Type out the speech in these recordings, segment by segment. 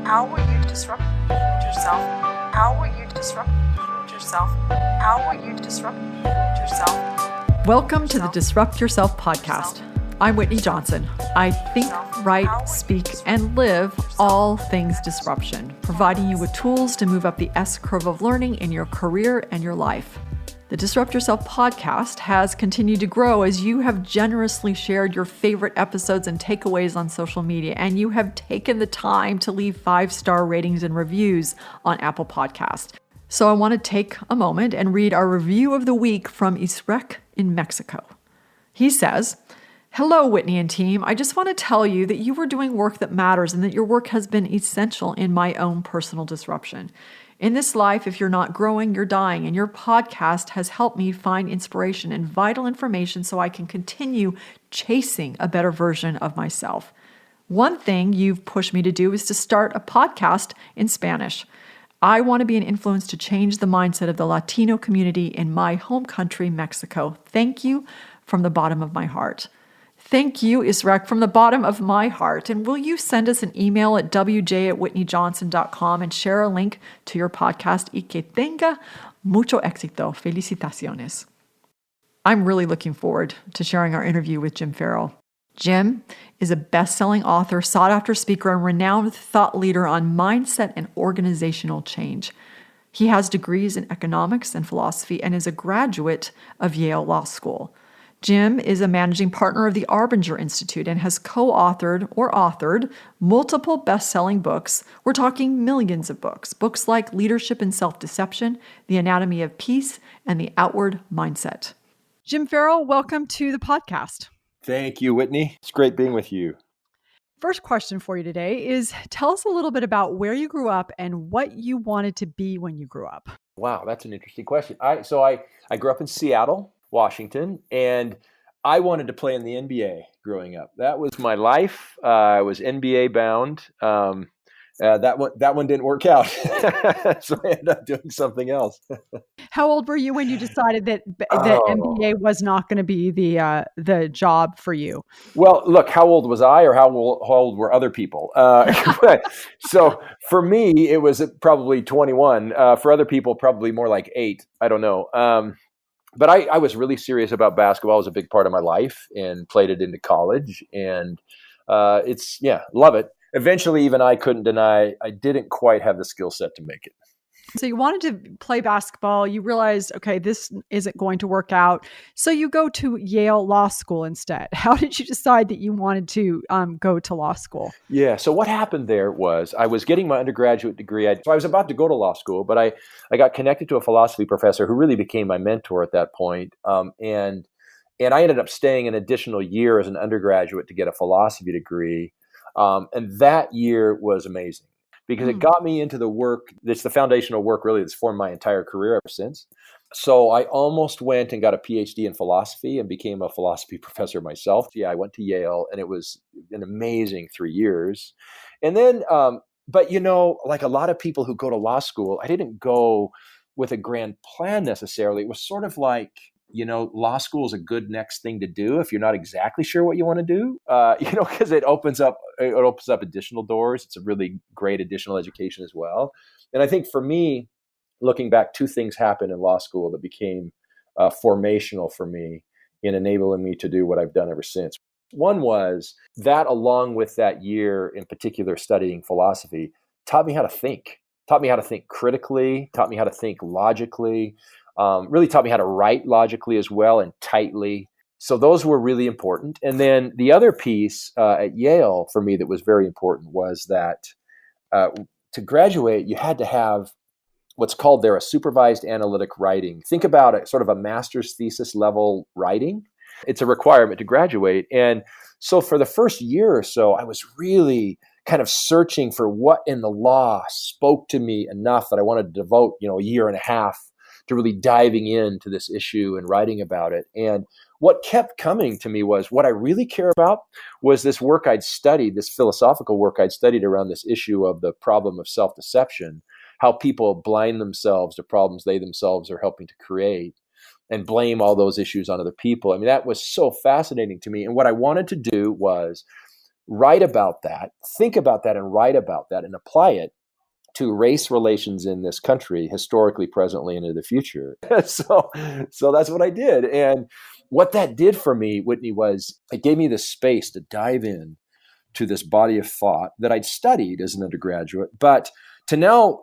How will you disrupt yourself? How will you disrupt yourself? How will you disrupt yourself? Welcome to the Disrupt Yourself podcast. I'm Whitney Johnson. I think, write, speak, and live all things disruption, providing you with tools to move up the S-curve of learning in your career and your life. The Disrupt Yourself podcast has continued to grow as you have generously shared your favorite episodes and takeaways on social media, and you have taken the time to leave 5-star ratings and reviews on Apple Podcasts. So I want to take a moment and read our review of the week from Israel in Mexico. He says, "Hello, Whitney and team. I just want to tell you that you are doing work that matters and that your work has been essential in my own personal disruption. In this life, if you're not growing, you're dying, and your podcast has helped me find inspiration and vital information so I can continue chasing a better version of myself. One thing you've pushed me to do is to start a podcast in Spanish. I want to be an influence to change the mindset of the Latino community in my home country, Mexico. Thank you from the bottom of my heart." Thank you, Israel, from the bottom of my heart. And will you send us an email at wj@whitneyjohnson.com and share a link to your podcast? Y que tenga mucho éxito. Felicitaciones. I'm really looking forward to sharing our interview with Jim Ferrell. Jim is a best-selling author, sought-after speaker, and renowned thought leader on mindset and organizational change. He has degrees in economics and philosophy and is a graduate of Yale Law School. Jim is a managing partner of the Arbinger Institute and has co-authored or authored multiple best-selling books. We're talking millions of books. Books like Leadership and Self-Deception, The Anatomy of Peace, and The Outward Mindset. Jim Ferrell, welcome to the podcast. Thank you, Whitney. It's great being with you. First question for you today is, tell us a little bit about where you grew up and what you wanted to be when you grew up. Wow, that's an interesting question. I grew up in Seattle, Washington, and I wanted to play in the NBA growing up. That was my life. I was NBA bound. That one didn't work out, so I ended up doing something else. How old were you when you decided that NBA was not going to be the job for you? Well, look, how old was I, or how old were other people? So for me, it was probably 21. For other people, probably more like 8. I don't know. But I was really serious about basketball. It was a big part of my life and played it into college. And love it. Eventually, even I couldn't deny I didn't quite have the skill set to make it. So you wanted to play basketball. You realized, okay, this isn't going to work out. So you go to Yale Law School instead. How did you decide that you wanted to go to law school? Yeah. So what happened there was I was getting my undergraduate degree. So I was about to go to law school, but I got connected to a philosophy professor who really became my mentor at that point. And I ended up staying an additional year as an undergraduate to get a philosophy degree. And that year was amazing because it got me into the work. It's the foundational work really that's formed my entire career ever since. So I almost went and got a PhD in philosophy and became a philosophy professor myself. Yeah, I went to Yale and it was an amazing 3 years. And then, but like a lot of people who go to law school, I didn't go with a grand plan necessarily. It was sort of like, law school is a good next thing to do if you're not exactly sure what you want to do, because it opens up additional doors. It's a really great additional education as well. And I think for me, looking back, 2 things happened in law school that became formational for me in enabling me to do what I've done ever since. One was that, along with that year in particular studying philosophy, taught me how to think critically, taught me how to think logically, really taught me how to write logically as well and tightly. So those were really important. And then the other piece at Yale for me that was very important was that to graduate, you had to have what's called there a supervised analytic writing. Think about it, sort of a master's thesis level writing. It's a requirement to graduate. And so for the first year or so, I was really kind of searching for what in the law spoke to me enough that I wanted to devote, a year and a half to really diving into this issue and writing about it. And what kept coming to me was what I really care about was this work I'd studied, this philosophical work I'd studied around this issue of the problem of self-deception, how people blind themselves to problems they themselves are helping to create and blame all those issues on other people. I mean, that was so fascinating to me. And what I wanted to do was write about that, think about that and write about that and apply it to race relations in this country, historically, presently, and in the future. So that's what I did. And what that did for me, Whitney, was it gave me the space to dive in to this body of thought that I'd studied as an undergraduate, but to now,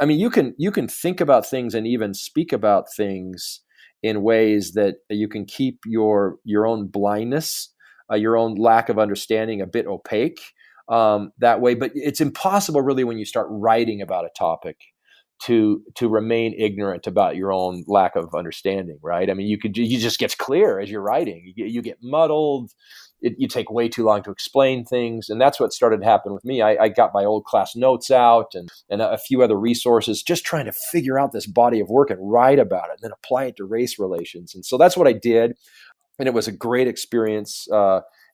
you can think about things and even speak about things in ways that you can keep your own blindness, your own lack of understanding a bit opaque that way. But it's impossible, really, when you start writing about a topic to remain ignorant about your own lack of understanding, right? I mean, you just gets clear as you're writing. You get muddled. You take way too long to explain things. And that's what started to happen with me. I got my old class notes out and a few other resources, just trying to figure out this body of work and write about it and then apply it to race relations. And so that's what I did. And it was a great experience.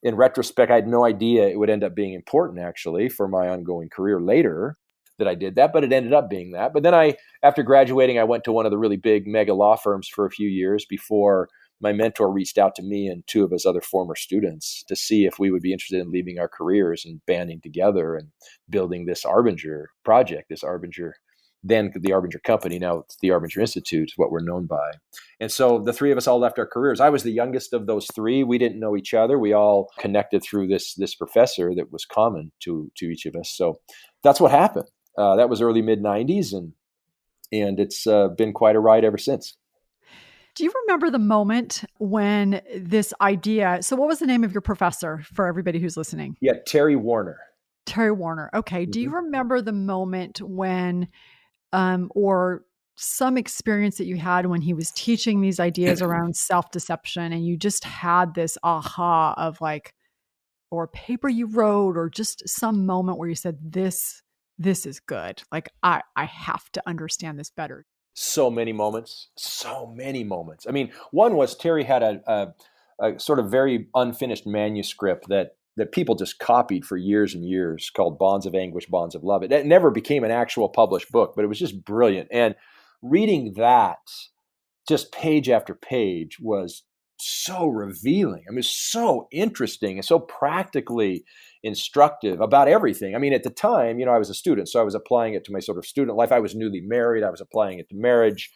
In retrospect, I had no idea it would end up being important, actually, for my ongoing career later that I did that, but it ended up being that. But then after graduating, I went to one of the really big mega law firms for a few years before my mentor reached out to me and two of his other former students to see if we would be interested in leaving our careers and banding together and building this Arbinger project, then the Arbinger company. Now it's the Arbinger Institute, what we're known by. And so the three of us all left our careers. I was the youngest of those three. We didn't know each other. We all connected through this professor that was common to each of us. So that's what happened. That was early mid-90s, and it's been quite a ride ever since. Do you remember the moment when this idea, so what was the name of your professor for everybody who's listening? Yeah, Terry Warner. Terry Warner. Okay. Mm-hmm. Do you remember the moment when, or some experience that you had when he was teaching these ideas around self-deception and you just had this aha of like, or a paper you wrote or just some moment where you said, this is good. Like, I have to understand this better. So many moments. I mean, one was Terry had a sort of very unfinished manuscript that people just copied for years and years called Bonds of Anguish, Bonds of Love. It never became an actual published book, but it was just brilliant. And reading that just page after page was so revealing. I mean, it's so interesting and so practically instructive about everything. I mean, at the time, I was a student, so I was applying it to my sort of student life. I was newly married. I was applying it to marriage.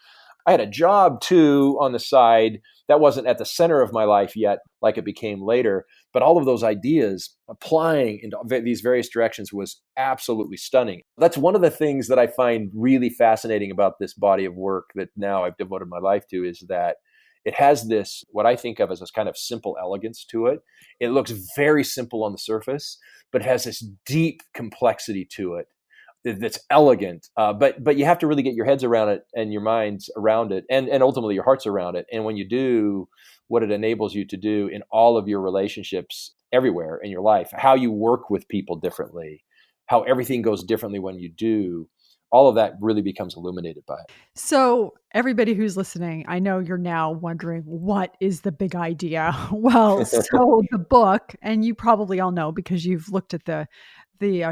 I had a job too on the side that wasn't at the center of my life yet, like it became later. But all of those ideas applying into these various directions was absolutely stunning. That's one of the things that I find really fascinating about this body of work that now I've devoted my life to, is that it has this, what I think of as this kind of simple elegance to it. It looks very simple on the surface, but it has this deep complexity to it that's elegant. But you have to really get your heads around it and your minds around it and ultimately your hearts around it. And when you do, what it enables you to do in all of your relationships everywhere in your life, how you work with people differently, how everything goes differently when you do, all of that really becomes illuminated by it. So everybody who's listening, I know you're now wondering, what is the big idea? Well, so the book, and you probably all know because you've looked at the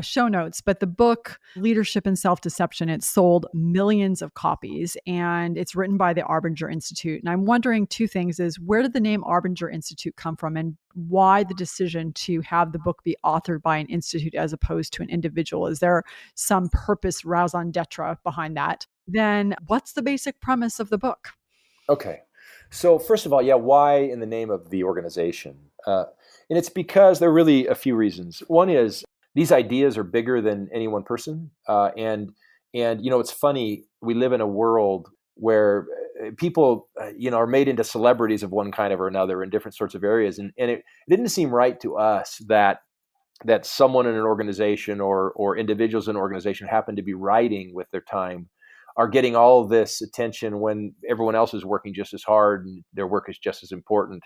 show notes, but the book, Leadership and Self-Deception, it sold millions of copies and it's written by the Arbinger Institute. And I'm wondering two things is, where did the name Arbinger Institute come from and why the decision to have the book be authored by an institute as opposed to an individual? Is there some purpose, raison d'etre behind that? Then what's the basic premise of the book? Okay. So first of all, why in the name of the organization? And it's because there are really a few reasons. One is these ideas are bigger than any one person. And it's funny, we live in a world where people, are made into celebrities of one kind or another in different sorts of areas. And it didn't seem right to us that someone in an organization or individuals in an organization happen to be writing with their time are getting all of this attention when everyone else is working just as hard and their work is just as important.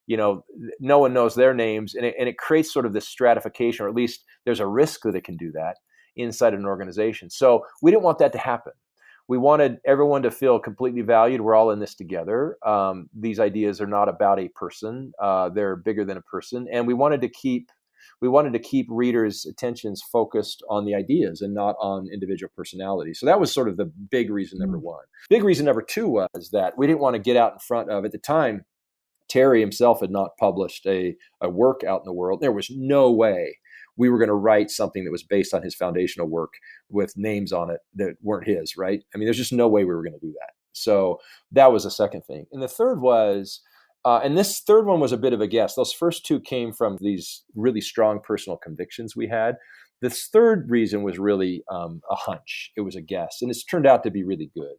No one knows their names, and it creates sort of this stratification, or at least there's a risk that it can do that inside an organization. So we didn't want that to happen. We wanted everyone to feel completely valued. We're all in this together. These ideas are not about a person. They're bigger than a person. And we wanted to keep readers' attentions focused on the ideas and not on individual personalities. So that was sort of the big reason number one. Big reason number two was that we didn't want to get out in front of, at the time, Terry himself had not published a work out in the world. There was no way we were going to write something that was based on his foundational work with names on it that weren't his, right? I mean, there's just no way we were going to do that. So that was the second thing. And the third was, and this third one was a bit of a guess. Those first two came from these really strong personal convictions we had. This third reason was really a hunch. It was a guess. And it's turned out to be really good.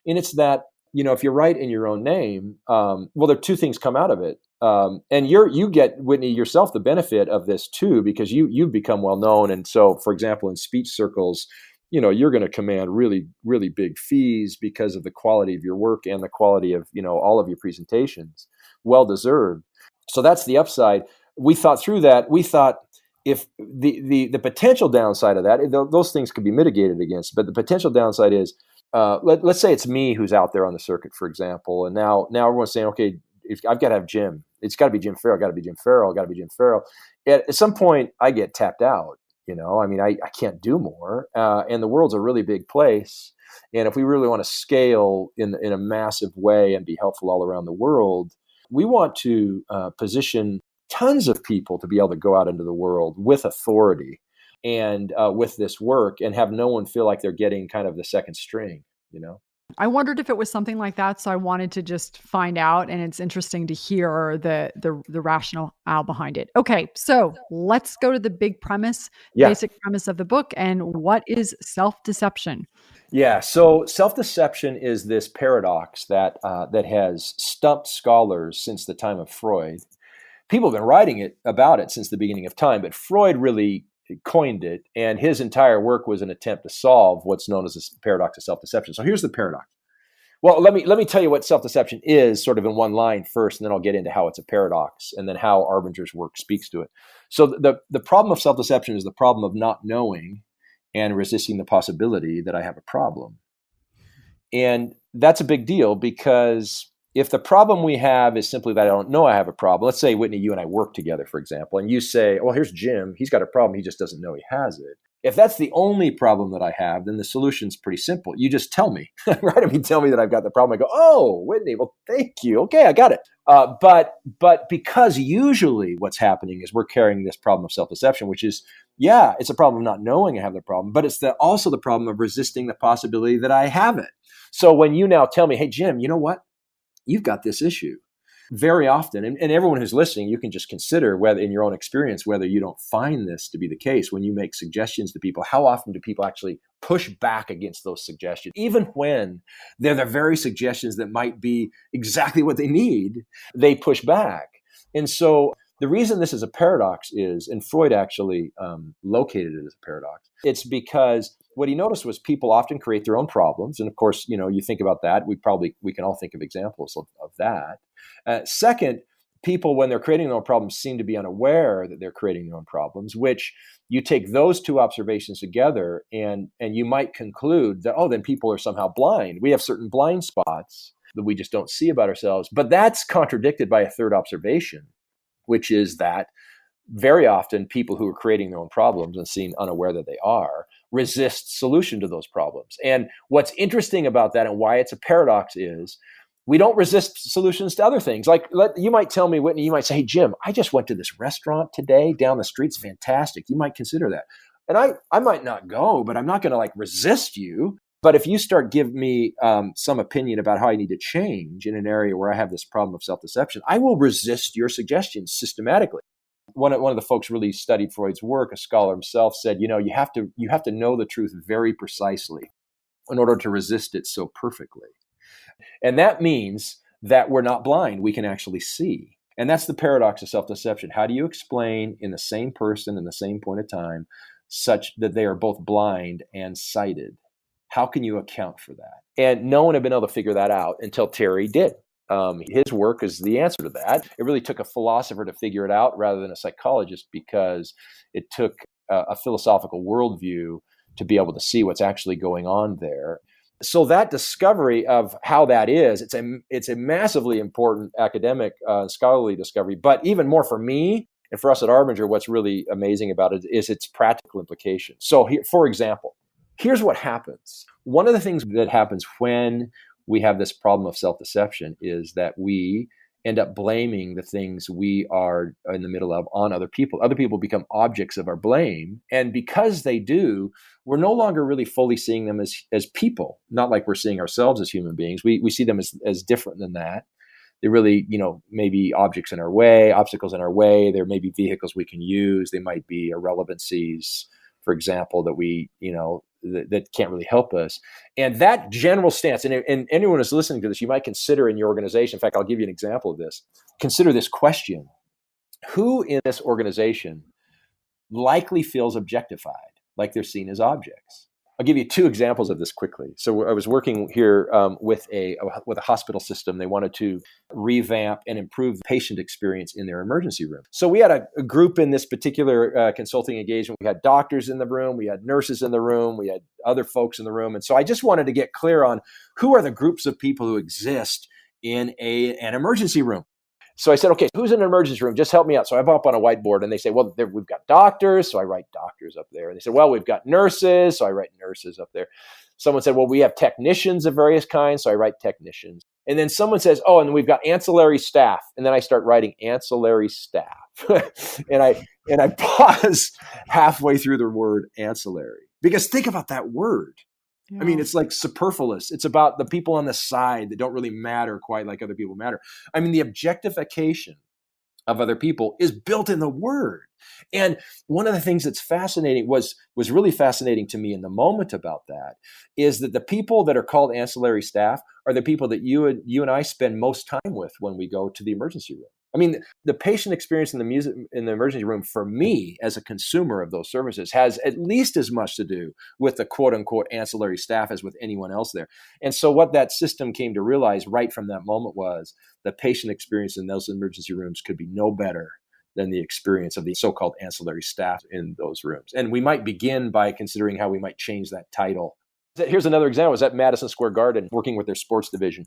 And it's that, if you write in your own name, well, there are two things come out of it. And you get, Whitney, yourself the benefit of this too, because you've become well known. And so, for example, in speech circles, you're going to command really, really big fees because of the quality of your work and the quality of, all of your presentations. Well deserved. So that's the upside. We thought through that. We thought if the potential downside of that, those things could be mitigated against, but the potential downside is, let's say it's me who's out there on the circuit, for example, and now everyone's saying, okay, I've got to have Jim. It's got to be Jim Ferrell. Got to be Jim Ferrell. Got to be Jim Ferrell. At some point, I get tapped out. I mean, I can't do more, and the world's a really big place. And if we really want to scale in a massive way and be helpful all around the world, we want to position tons of people to be able to go out into the world with authority and with this work and have no one feel like they're getting kind of the second string, I wondered if it was something like that, so I wanted to just find out, and it's interesting to hear the rationale behind it. Okay, so let's go to the big premise, basic premise of the book, and what is self-deception? Yeah, so self-deception is this paradox that has stumped scholars since the time of Freud. People have been writing about it since the beginning of time, but Freud really coined it, and his entire work was an attempt to solve what's known as the paradox of self-deception. So here's the paradox. Well, let me tell you what self-deception is sort of in one line first, and then I'll get into how it's a paradox and then how Arbinger's work speaks to it. So the problem of self-deception is the problem of not knowing and resisting the possibility that I have a problem. And that's a big deal because if the problem we have is simply that I don't know I have a problem, let's say, Whitney, you and I work together, for example, and you say, well, here's Jim. He's got a problem. He just doesn't know he has it. If that's the only problem that I have, then the solution's pretty simple. You just tell me, right? I mean, tell me that I've got the problem. I go, oh, Whitney, well, thank you. Okay, I got it. But because usually what's happening is we're carrying this problem of self-deception, which is, yeah, it's a problem of not knowing I have the problem, but it's also the problem of resisting the possibility that I have it. So when you now tell me, hey, Jim, you know what? You've got this issue. Very often, and everyone who's listening, you can just consider whether in your own experience, whether you don't find this to be the case when you make suggestions to people. How often do people actually push back against those suggestions? Even when they're the very suggestions that might be exactly what they need, they push back. And so the reason this is a paradox is, and Freud actually located it as a paradox, it's because what he noticed was people often create their own problems. And of course, you think about that. We can all think of examples of that. Second, people, when they're creating their own problems, seem to be unaware that they're creating their own problems, which you take those two observations together and you might conclude that, then people are somehow blind. We have certain blind spots that we just don't see about ourselves. But that's contradicted by a third observation, which is that very often people who are creating their own problems and seem unaware that they are resist solution to those problems. And what's interesting about that and why it's a paradox is we don't resist solutions to other things. Like you might tell me, Whitney, you might say, hey, Jim, I just went to this restaurant today down the street. It's fantastic. You might consider that. And I might not go, but I'm not going to resist you. But if you start giving me some opinion about how I need to change in an area where I have this problem of self-deception, I will resist your suggestions systematically. One of the folks really studied Freud's work, a scholar himself, said, you have to know the truth very precisely in order to resist it so perfectly. And that means that we're not blind. We can actually see. And that's the paradox of self-deception. How do you explain in the same person in the same point of time such that they are both blind and sighted? How can you account for that? And no one had been able to figure that out until Terry did. His work is the answer to that. It really took a philosopher to figure it out rather than a psychologist, because it took a philosophical worldview to be able to see what's actually going on there. So that discovery of how that is, it's a massively important academic scholarly discovery. But even more for me and for us at Arbinger, what's really amazing about it is its practical implications. So for example, here's what happens. One of the things that happens when we have this problem of self-deception is that we end up blaming the things we are in the middle of on other people. Other people become objects of our blame. And because they do, we're no longer really fully seeing them as people, not like we're seeing ourselves as human beings. We see them as different than that. They're really, maybe objects in our way, obstacles in our way. There may be vehicles we can use. They might be irrelevancies, for example, that that can't really help us. And that general stance, and anyone who's listening to this, you might consider in your organization. In fact, I'll give you an example of this. Consider this question. Who in this organization likely feels objectified, like they're seen as objects? I'll give you two examples of this quickly. So I was working here with a hospital system. They wanted to revamp and improve the patient experience in their emergency room. So we had a group in this particular consulting engagement. We had doctors in the room. We had nurses in the room. We had other folks in the room. And so I just wanted to get clear on who are the groups of people who exist in an emergency room. So I said, okay, who's in an emergency room? Just help me out. So I'm up on a whiteboard and they say, well, we've got doctors. So I write doctors up there. And they said, well, we've got nurses. So I write nurses up there. Someone said, well, we have technicians of various kinds. So I write technicians. And then someone says, oh, and we've got ancillary staff. And then I start writing ancillary staff. and I pause halfway through the word ancillary. Because think about that word. I mean, it's like superfluous. It's about the people on the side that don't really matter quite like other people matter. I mean, the objectification of other people is built in the word. And one of the things that's fascinating was really fascinating to me in the moment about that is that the people that are called ancillary staff are the people that you and I spend most time with when we go to the emergency room. I mean, the patient experience in the emergency room for me as a consumer of those services has at least as much to do with the quote unquote ancillary staff as with anyone else there. And so what that system came to realize right from that moment was the patient experience in those emergency rooms could be no better than the experience of the so-called ancillary staff in those rooms. And we might begin by considering how we might change that title. Here's another example. I was at Madison Square Garden working with their sports division.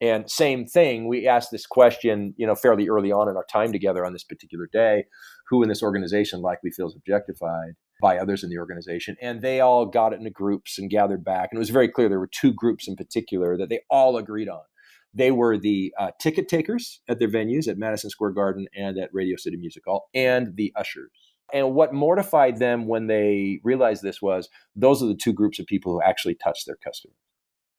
And same thing, we asked this question, fairly early on in our time together on this particular day, who in this organization likely feels objectified by others in the organization? And they all got it into groups and gathered back. And it was very clear there were two groups in particular that they all agreed on. They were the ticket takers at their venues at Madison Square Garden and at Radio City Music Hall, and the ushers. And what mortified them when they realized this was those are the two groups of people who actually touch their customers.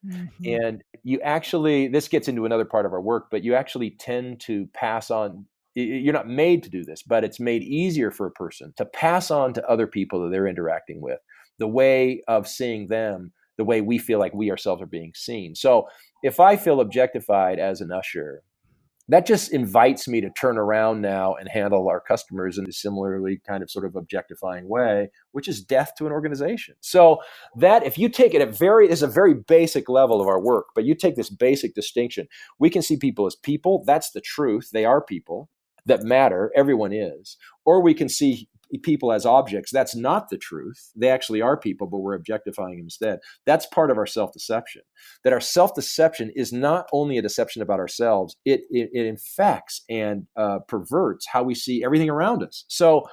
Mm-hmm. And this gets into another part of our work, but you actually tend to pass on, you're not made to do this, but it's made easier for a person to pass on to other people that they're interacting with the way of seeing them, the way we feel like we ourselves are being seen. So if I feel objectified as an usher, that just invites me to turn around now and handle our customers in a similarly kind of sort of objectifying way, which is death to an organization. So that if you take it is a very basic level of our work, but you take this basic distinction, we can see people as people. That's the truth. They are people that matter. Everyone is. Or we can see people as objects. That's not the truth. They actually are people, but we're objectifying them instead. That's part of our self-deception. That our self-deception is not only a deception about ourselves, it infects and perverts how we see everything around us. So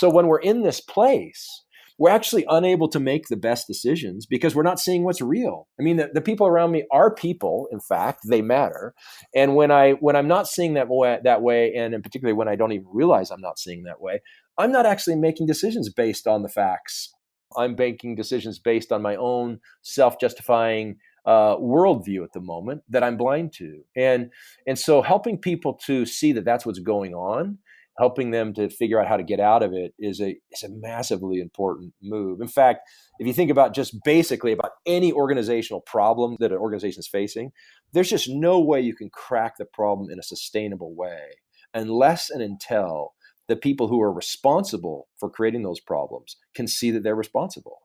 when we're in this place, we're actually unable to make the best decisions because we're not seeing what's real. I mean, the people around me are people. In fact, they matter. And when I'm not seeing that way, and in particular when I don't even realize I'm not seeing that way, I'm not actually making decisions based on the facts. I'm making decisions based on my own self-justifying worldview at the moment that I'm blind to. And so helping people to see that that's what's going on, helping them to figure out how to get out of it is a massively important move. In fact, if you think about just basically about any organizational problem that an organization is facing, there's just no way you can crack the problem in a sustainable way unless and until the people who are responsible for creating those problems can see that they're responsible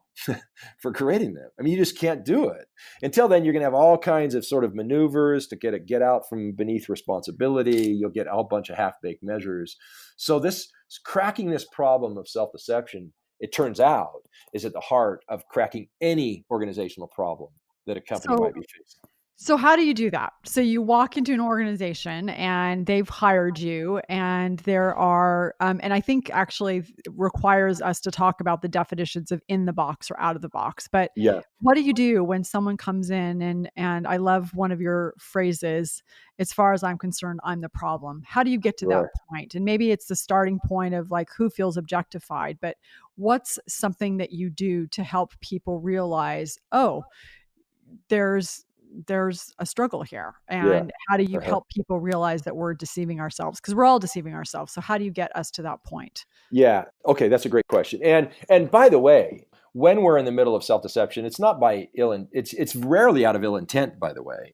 for creating them. I mean, you just can't do it. Until then, you're going to have all kinds of sort of maneuvers to get out from beneath responsibility. You'll get a whole bunch of half-baked measures. So this cracking this problem of self-deception, it turns out, is at the heart of cracking any organizational problem that a company might be facing. So how do you do that? So you walk into an organization and they've hired you, and there are, and I think actually requires us to talk about the definitions of in the box or out of the box. But Yeah, what do you do when someone comes in and I love one of your phrases, as far as I'm concerned, I'm the problem. How do you get to that right. point? And maybe it's the starting point of like who feels objectified, but what's something that you do to help people realize, oh, there's a struggle here, Yeah. and how do you Uh-huh. help people realize that we're deceiving ourselves, because we're all deceiving ourselves, so how do you get us to that point? Yeah. Okay, that's a great question. And by the way, when we're in the middle of self-deception, it's not by it's rarely out of ill intent, by the way.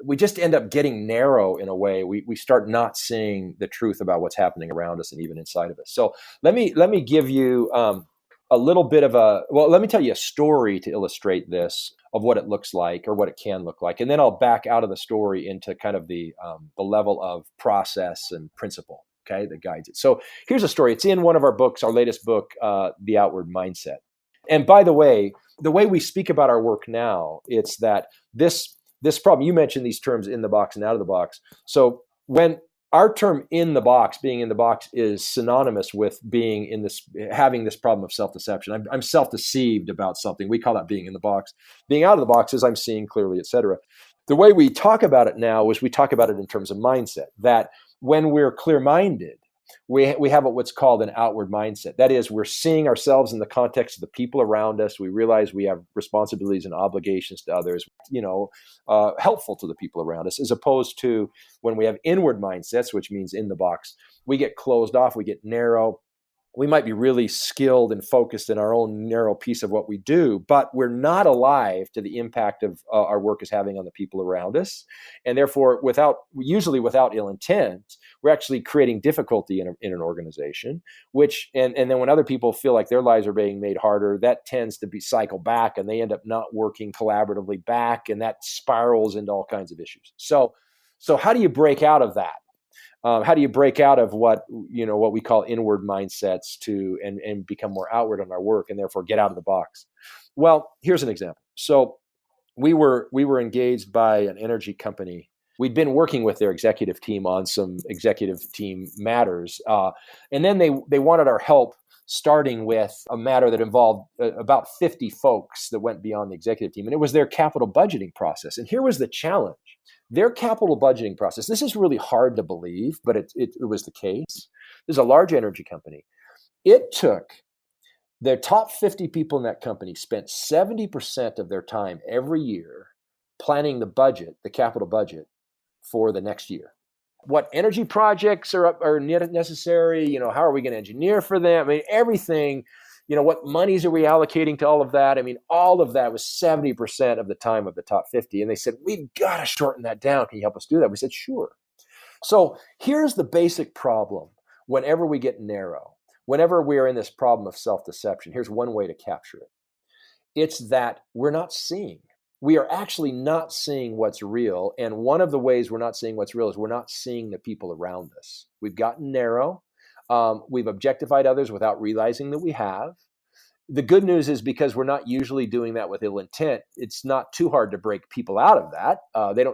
We just end up getting narrow in a way. We start not seeing the truth about what's happening around us and even inside of us. So let me give you a little bit of let me tell you a story to illustrate this of what it looks like or what it can look like. And then I'll back out of the story into kind of the level of process and principle, okay, that guides it. So here's a story. It's in one of our books, our latest book, The Outward Mindset. And by the way we speak about our work now, it's that this problem, you mentioned these terms in the box and out of the box. So when our term in the box, being in the box, is synonymous with being in this, having this problem of self-deception. I'm self-deceived about something. We call that being in the box. Being out of the box is I'm seeing clearly, etc. The way we talk about it now is we talk about it in terms of mindset, that when we're clear-minded, we have what's called an outward mindset. That is, we're seeing ourselves in the context of the people around us. We realize we have responsibilities and obligations to others, helpful to the people around us, as opposed to when we have inward mindsets, which means in the box, we get closed off, we get narrow. We might be really skilled and focused in our own narrow piece of what we do, but we're not alive to the impact of our work is having on the people around us. And therefore, usually without ill intent, we're actually creating difficulty in an organization, and then when other people feel like their lives are being made harder, that tends to be cycle back and they end up not working collaboratively back, and that spirals into all kinds of issues. So how do you break out of that? How do you break out of what we call inward mindsets and become more outward on our work, and therefore get out of the box? Well, here's an example. So we were engaged by an energy company. We'd been working with their executive team on some executive team matters, and then they wanted our help, starting with a matter that involved about 50 folks that went beyond the executive team, and it was their capital budgeting process. And here was the challenge. Their capital budgeting process, this is really hard to believe, but it was the case. There's a large energy company. It took their top 50 people in that company spent 70% of their time every year planning the capital budget for the next year. What energy projects are necessary? How are we going to engineer for them? I mean, everything. What monies are we allocating to all of that? I mean, all of that was 70% of the time of the top 50. And they said, we've got to shorten that down. Can you help us do that? We said, sure. So here's the basic problem. Whenever we get narrow, whenever we're in this problem of self-deception, here's one way to capture it. It's that we're not seeing. We are actually not seeing what's real. And one of the ways we're not seeing what's real is we're not seeing the people around us. We've gotten narrow. We've objectified others without realizing that we have. The good news is, because we're not usually doing that with ill intent, it's not too hard to break people out of that.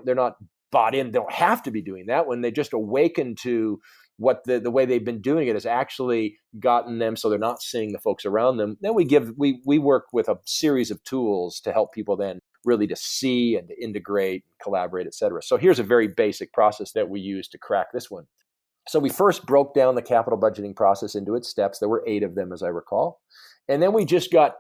They're not bought in. They don't have to be doing that. When they just awaken to what the way they've been doing it has actually gotten them so they're not seeing the folks around them, then we work with a series of tools to help people then really to see and to integrate, collaborate, et cetera. So here's a very basic process that we use to crack this one. So we first broke down the capital budgeting process into its steps. There were 8 of them, as I recall. And then we just got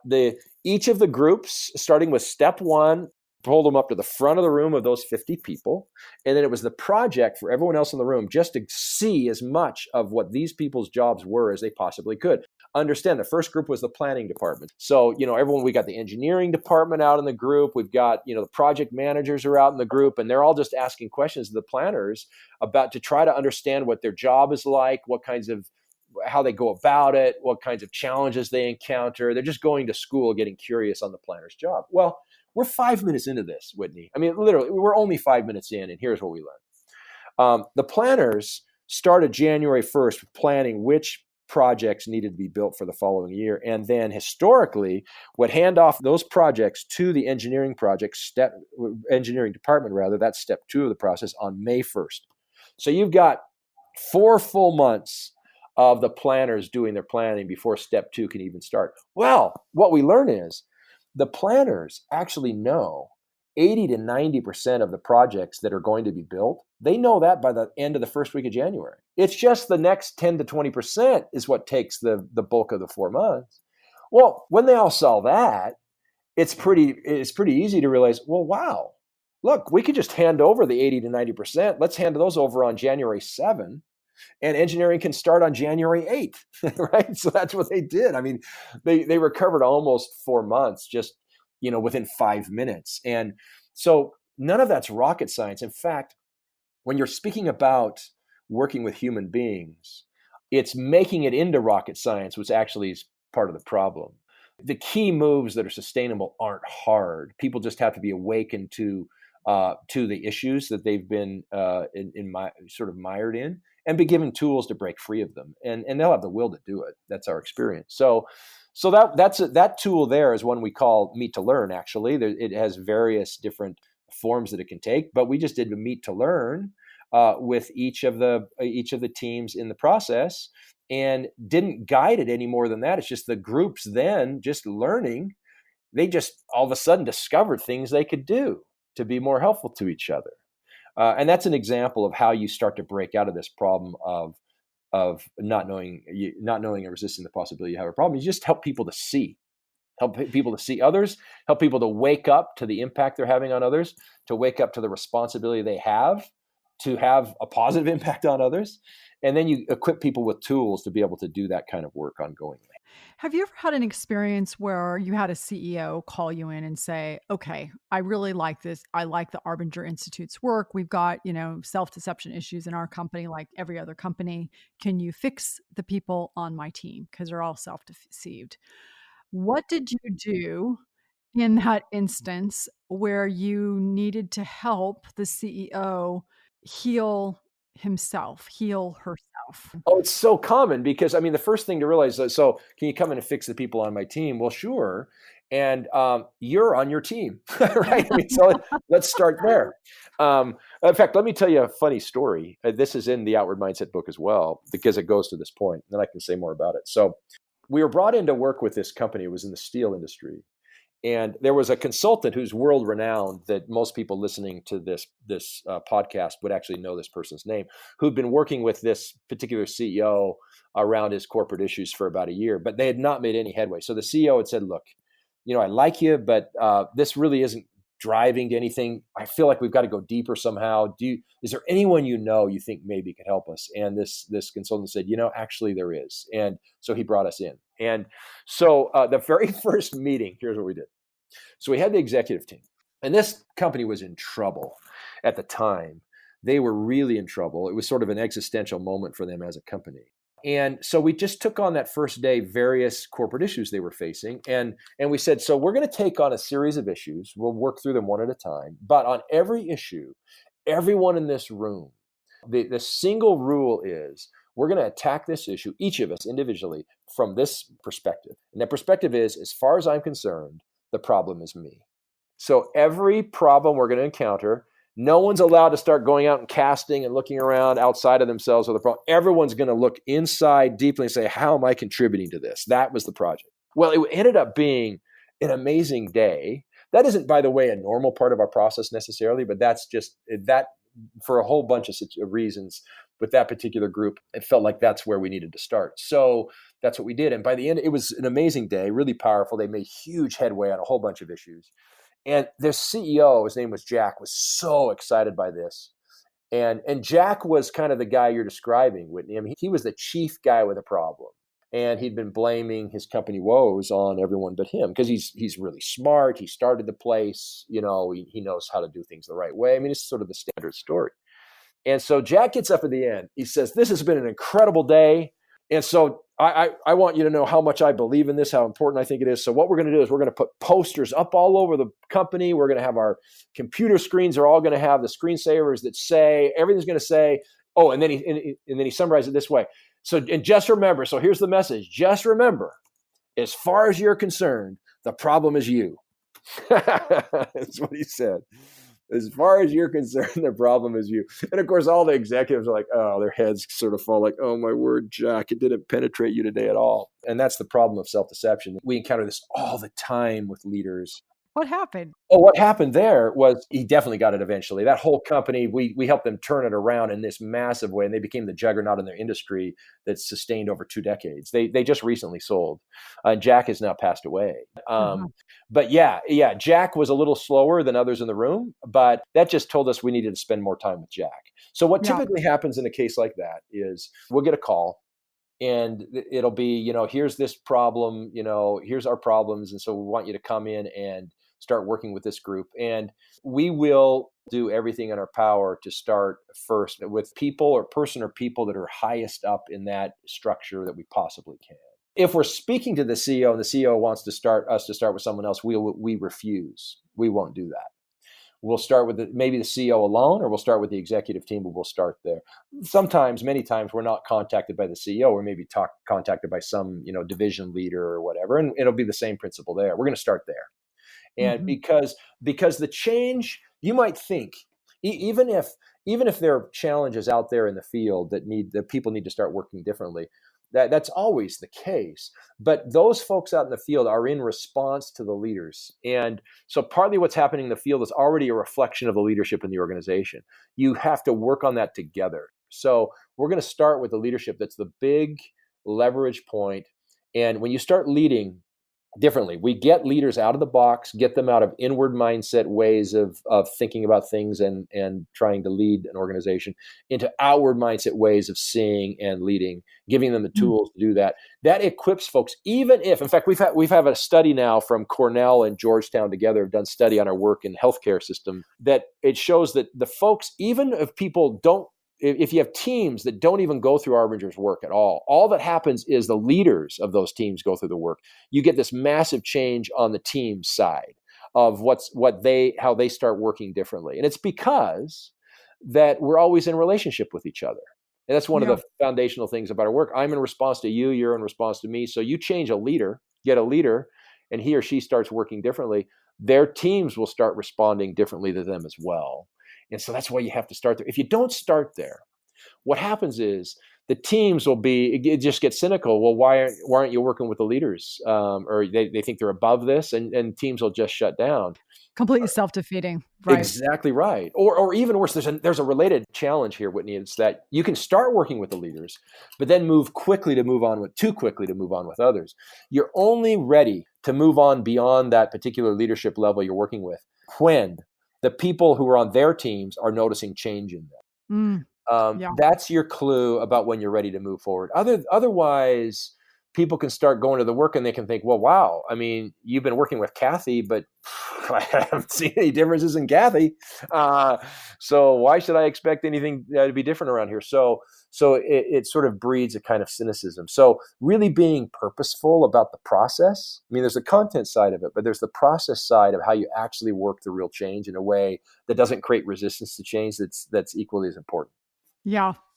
each of the groups, starting with step 1, pulled them up to the front of the room of those 50 people. And then it was the project for everyone else in the room just to see as much of what these people's jobs were as they possibly could. Understand, the first group was the planning department. So, we got the engineering department out in the group. We've got, the project managers are out in the group, and they're all just asking questions to the planners about to try to understand what their job is like, how they go about it, what kinds of challenges they encounter. They're just going to school, getting curious on the planner's job. Well, we're 5 minutes into this, Whitney. I mean, literally, we're only 5 minutes in, and here's what we learned. The planners started January 1st planning which projects needed to be built for the following year. And then historically would hand off those projects to the engineering department rather, that's step 2 of the process, on May 1st. So you've got 4 full months of the planners doing their planning before step 2 can even start. Well, what we learn is the planners actually know 80 to 90% of the projects that are going to be built. They know that by the end of the first week of January. It's just the next 10 to 20% is what takes the bulk of the 4 months. Well, when they all saw that, it's pretty easy to realize, well, wow, look, we could just hand over the 80 to 90%. Let's hand those over on January 7th. And engineering can start on January 8th, right? So that's what they did. I mean, they recovered almost 4 months just, within 5 minutes. And so none of that's rocket science. In fact, when you're speaking about working with human beings, it's making it into rocket science, which actually is part of the problem. The key moves that are sustainable aren't hard. People just have to be awakened to the issues that they've been mired in, and be given tools to break free of them, and they'll have the will to do it. That's our experience. So that tool there is one we call Meet to Learn. Actually, it has various different forms that it can take, but we just did a Meet to Learn with each of the teams in the process, and didn't guide it any more than that. It's just the groups then just learning. They just all of a sudden discovered things they could do to be more helpful to each other. And that's an example of how you start to break out of this problem of not knowing and resisting the possibility you have a problem. You just help people to see others, help people to wake up to the impact they're having on others, to wake up to the responsibility they have to have a positive impact on others. And then you equip people with tools to be able to do that kind of work ongoingly. Have you ever had an experience where you had a CEO call you in and say, okay, I really like this. I like the Arbinger Institute's work. We've got, self-deception issues in our company like every other company. Can you fix the people on my team? Because they're all self-deceived. What did you do in that instance where you needed to help the CEO heal herself? Oh, it's so common because, the first thing to realize is, so can you come in and fix the people on my team? Well, sure. And you're on your team, right? So let's start there. In fact, let me tell you a funny story. This is in the Outward Mindset book as well, because it goes to this point. Then I can say more about it. So we were brought in to work with this company. It was in the steel industry. And there was a consultant who's world renowned that most people listening to this podcast would actually know this person's name, who'd been working with this particular CEO around his corporate issues for about a year, but they had not made any headway. So the CEO had said, look, I like you, but this really isn't driving to anything. I feel like we've got to go deeper somehow. Is there anyone you think maybe could help us? And this consultant said, actually there is. And so he brought us in. And so the very first meeting, here's what we did. So we had the executive team, and this company was in trouble at the time. They were really in trouble. It was sort of an existential moment for them as a company. And so we just took on that first day various corporate issues they were facing. And we said, so we're going to take on a series of issues. We'll work through them one at a time. But on every issue, everyone in this room, the single rule is we're going to attack this issue, each of us individually, from this perspective. And that perspective is, as far as I'm concerned, the problem is me. So every problem we're going to encounter, no one's allowed to start going out and casting and looking around outside of themselves or the problem. Everyone's going to look inside deeply and say, how am I contributing to this? That was the project. Well, it ended up being an amazing day. That isn't, by the way, a normal part of our process necessarily, but that's just that for a whole bunch of reasons with that particular group. It felt like that's where we needed to start. So that's what we did. And by the end, it was an amazing day, really powerful. They made huge headway on a whole bunch of issues. And their CEO, his name was Jack, was so excited by this. And Jack was kind of the guy you're describing, Whitney. He was the chief guy with a problem. And he'd been blaming his company woes on everyone but him because he's really smart. He started the place. He knows how to do things the right way. It's sort of the standard story. And so Jack gets up at the end. He says, this has been an incredible day. And so I want you to know how much I believe in this, how important I think it is. So what we're going to do is we're going to put posters up all over the company. We're going to have our computer screens are all going to have the screensavers that say, everything's going to say, oh, and then he summarized it this way. So, and just remember, so here's the message. Just remember, as far as you're concerned, the problem is you. That's what he said. As far as you're concerned, the problem is you. And of course, all the executives are like, oh, their heads sort of fall like, oh, my word, Jack, it didn't penetrate you today at all. And that's the problem of self-deception. We encounter this all the time with leaders. What happened? Oh, what happened there was he definitely got it eventually. That whole company, we helped them turn it around in this massive way, and they became the juggernaut in their industry that's sustained over 2 decades. They just recently sold. Jack has now passed away. But yeah, Jack was a little slower than others in the room, but that just told us we needed to spend more time with Jack. So what typically happens in a case like that is we'll get a call. And it'll be, here's this problem, here's our problems. And so we want you to come in and start working with this group. And we will do everything in our power to start first with people or people that are highest up in that structure that we possibly can. If we're speaking to the CEO and the CEO wants to start with someone else, we refuse. We won't do that. We'll start with maybe the CEO alone, or we'll start with the executive team, but we'll start there. Sometimes, many times, we're not contacted by the CEO. We're maybe contacted by some, division leader or whatever, and it'll be the same principle there. We're going to start there. And because the change, you might think, even if there are challenges out there in the field that people need to start working differently, that's always the case. But those folks out in the field are in response to the leaders. And so partly what's happening in the field is already a reflection of the leadership in the organization. You have to work on that together. So we're going to start with the leadership. That's the big leverage point. And when you start leading differently, we get leaders out of the box, get them out of inward mindset ways of thinking about things and trying to lead an organization into outward mindset ways of seeing and leading, giving them the tools to do that. That equips folks, even if, in fact, we've had a study now from Cornell and Georgetown together, have done study on our work in healthcare system, that it shows that the folks, even if people don't, if you have teams that don't even go through Arbinger's work at all that happens is the leaders of those teams go through the work. You get this massive change on the team side of how they start working differently. And it's because that we're always in relationship with each other. And that's one of the foundational things about our work. I'm in response to you, you're in response to me. So you change a leader, get a leader, and he or she starts working differently. Their teams will start responding differently to them as well. And so that's why you have to start there. If you don't start there, what happens is the teams it just gets cynical. Well, why aren't you working with the leaders? Or they think they're above this, and teams will just shut down. Completely self-defeating. Right. Exactly right. Or even worse, there's a related challenge here, Whitney. It's that you can start working with the leaders, but then too quickly to move on with others. You're only ready to move on beyond that particular leadership level you're working with when the people who are on their teams are noticing change in them. That's your clue about when you're ready to move forward. Otherwise, people can start going to the work and they can think, well, wow, I mean, you've been working with Kathy, but I haven't seen any differences in Kathy. So why should I expect anything to be different around here? So it sort of breeds a kind of cynicism. So really being purposeful about the process. I mean, there's the content side of it, but there's the process side of how you actually work the real change in a way that doesn't create resistance to change that's equally as important.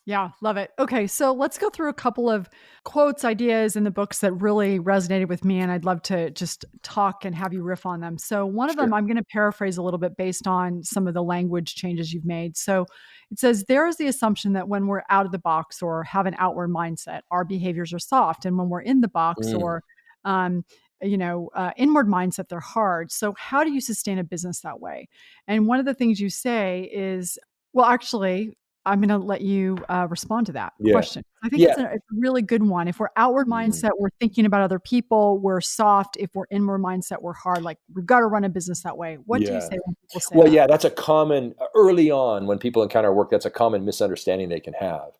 Yeah, love it. Okay, so let's go through a couple of quotes, ideas in the books that really resonated with me, and I'd love to just talk and have you riff on them. So one of them, I'm going to paraphrase a little bit based on some of the language changes you've made. So it says, there is the assumption that when we're out of the box or have an outward mindset, our behaviors are soft. And when we're in the box or inward mindset, they're hard. So how do you sustain a business that way? And one of the things you say is, well, actually, I'm going to let you respond to that question. I think it's a really good one. If we're outward mindset, we're thinking about other people, we're soft. If we're inward mindset, we're hard. Like, we've got to run a business that way. What do you say when people say that? That's a common, early on when people encounter work, that's a common misunderstanding they can have.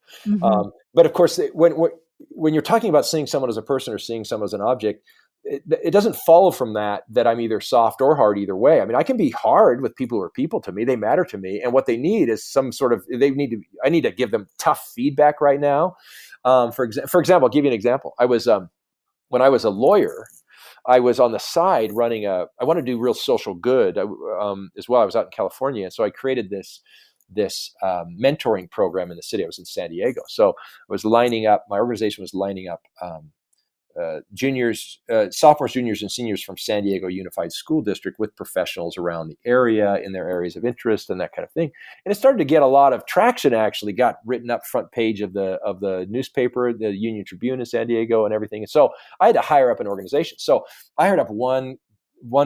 But of course, when you're talking about seeing someone as a person or seeing someone as an object, it doesn't follow from that I'm either soft or hard either way. I mean, I can be hard with people who are people to me. They matter to me. And what they need is some sort of, I need to give them tough feedback right now. For example, I'll give you an example. When I was a lawyer, I was on the side running I want to do real social good as well. I was out in California. And so I created mentoring program in the city. I was in San Diego, so I was lining up. My organization was lining up sophomores, juniors, and seniors from San Diego Unified School District with professionals around the area in their areas of interest and that kind of thing. And it started to get a lot of traction. Actually, got written up front page of the newspaper, the Union Tribune in San Diego, and everything. And so I had to hire up an organization. So I hired up one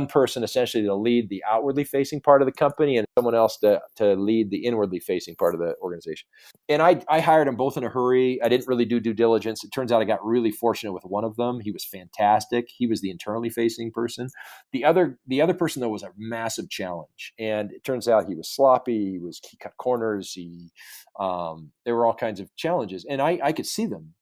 person essentially to lead the outwardly facing part of the company and someone else to lead the inwardly facing part of the organization. And I hired them both in a hurry. I didn't really do due diligence. It turns out I got really fortunate with one of them. He was fantastic. He was the internally facing person. The other person, though, was a massive challenge. And it turns out he was sloppy. He cut corners. There were all kinds of challenges. And I could see them.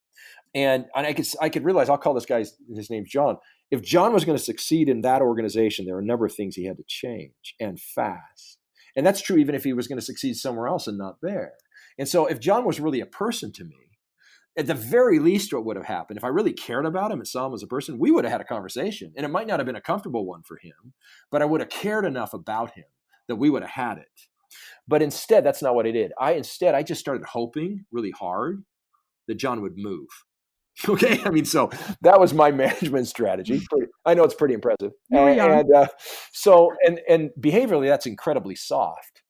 And I could realize, I'll call this guy, his name's John. If John was going to succeed in that organization, there were a number of things he had to change, and fast. And that's true even if he was going to succeed somewhere else and not there. And so if John was really a person to me, at the very least what would have happened, if I really cared about him and saw him as a person, we would have had a conversation. And it might not have been a comfortable one for him, but I would have cared enough about him that we would have had it. But instead, that's not what I did. I just started hoping really hard that John would move. Okay. I mean, so that was my management strategy. I know it's pretty impressive. And behaviorally, that's incredibly soft,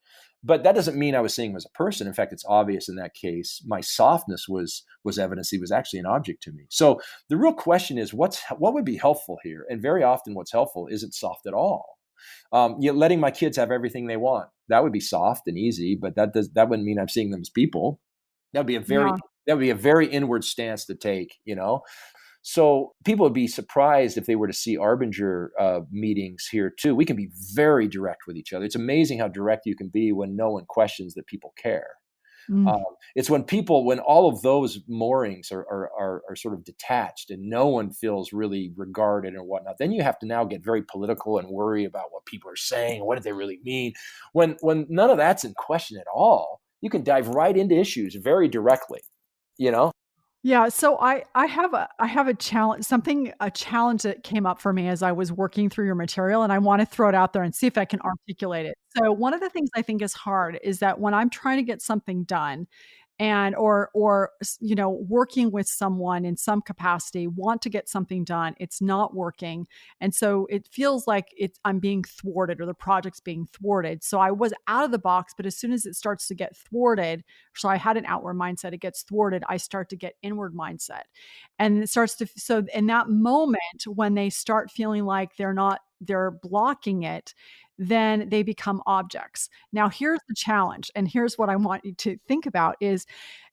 but that doesn't mean I was seeing him as a person. In fact, it's obvious in that case, my softness was evidence he was actually an object to me. So the real question is what would be helpful here? And very often what's helpful isn't soft at all. Letting my kids have everything they want. That would be soft and easy, but that wouldn't mean I'm seeing them as people. That would be a very inward stance to take, So people would be surprised if they were to see Arbinger meetings here too. We can be very direct with each other. It's amazing how direct you can be when no one questions that people care. It's when all of those moorings are sort of detached and no one feels really regarded and whatnot, then you have to now get very political and worry about what people are saying and what do they really mean. When none of that's in question at all, you can dive right into issues very directly, Yeah, so I have a challenge, a challenge that came up for me as I was working through your material, and I want to throw it out there and see if I can articulate it. So one of the things I think is hard is that when I'm trying to get something done and or working with someone in some capacity, want to get something done, it's not working, and so it feels like I'm being thwarted or the project's being thwarted. So I was out of the box, but as soon as it starts to get thwarted, so I had an outward mindset, it gets thwarted, I start to get inward mindset, and it starts to. So in that moment when they start feeling like they're blocking it, then they become objects. Now, here's the challenge, and here's what I want you to think about is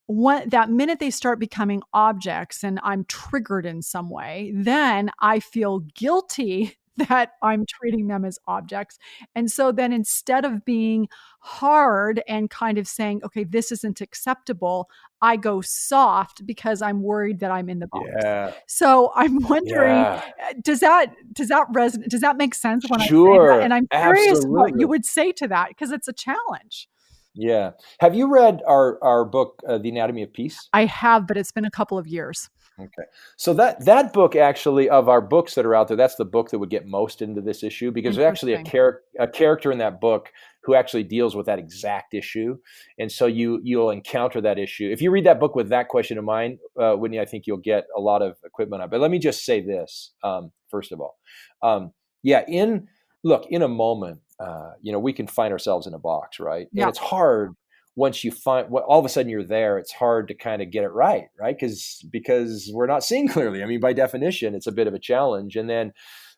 that minute they start becoming objects and I'm triggered in some way, then I feel guilty that I'm treating them as objects. And so then instead of being hard and kind of saying, okay, this isn't acceptable, I go soft because I'm worried that I'm in the box. Yeah. So I'm wondering, does that resonate? Does that make sense when I say that? And I'm curious what you would say to that, because it's a challenge. Yeah. Have you read our book, The Anatomy of Peace? I have, but it's been a couple of years. Okay. So that book, actually, of our books that are out there, that's the book that would get most into this issue, because there's actually a character in that book who actually deals with that exact issue. And so you'll encounter that issue. If you read that book with that question in mind, Whitney, I think you'll get a lot of equipment on it. But let me just say this, first of all. In a moment, we can find ourselves in a box, right? Yeah. And it's hard. Once you find, all of a sudden you're there, it's hard to kind of get it right? Because we're not seeing clearly. I mean, by definition, it's a bit of a challenge. And then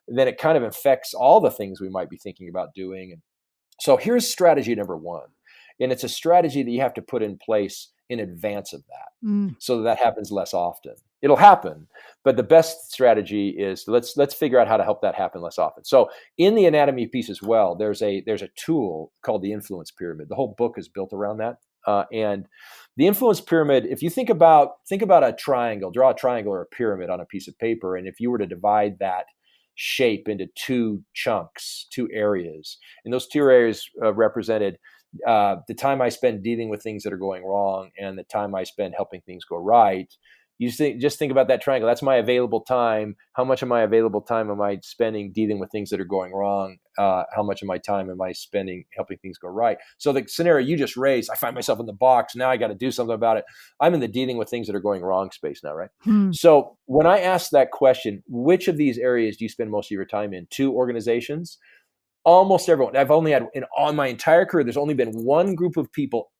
it kind of affects all the things we might be thinking about doing. And so here's strategy number one. And it's a strategy that you have to put in place in advance of that, so that happens less often. It'll happen, but the best strategy is let's figure out how to help that happen less often. So in the anatomy piece as well, there's a tool called the influence pyramid. The whole book is built around that. And the influence pyramid, if you think about a triangle, draw a triangle or a pyramid on a piece of paper, and if you were to divide that shape into two chunks, two areas, and those two areas represented the time I spend dealing with things that are going wrong and the time I spend helping things go right, You just think about that triangle. That's my available time. How much of my available time am I spending dealing with things that are going wrong? How much of my time am I spending helping things go right? So the scenario you just raised, I find myself in the box. Now I got to do something about it. I'm in the dealing with things that are going wrong space now, right? So when I ask that question, which of these areas do you spend most of your time in? 2 organizations? Almost everyone. I've only had, on my entire career, there's only been one group of people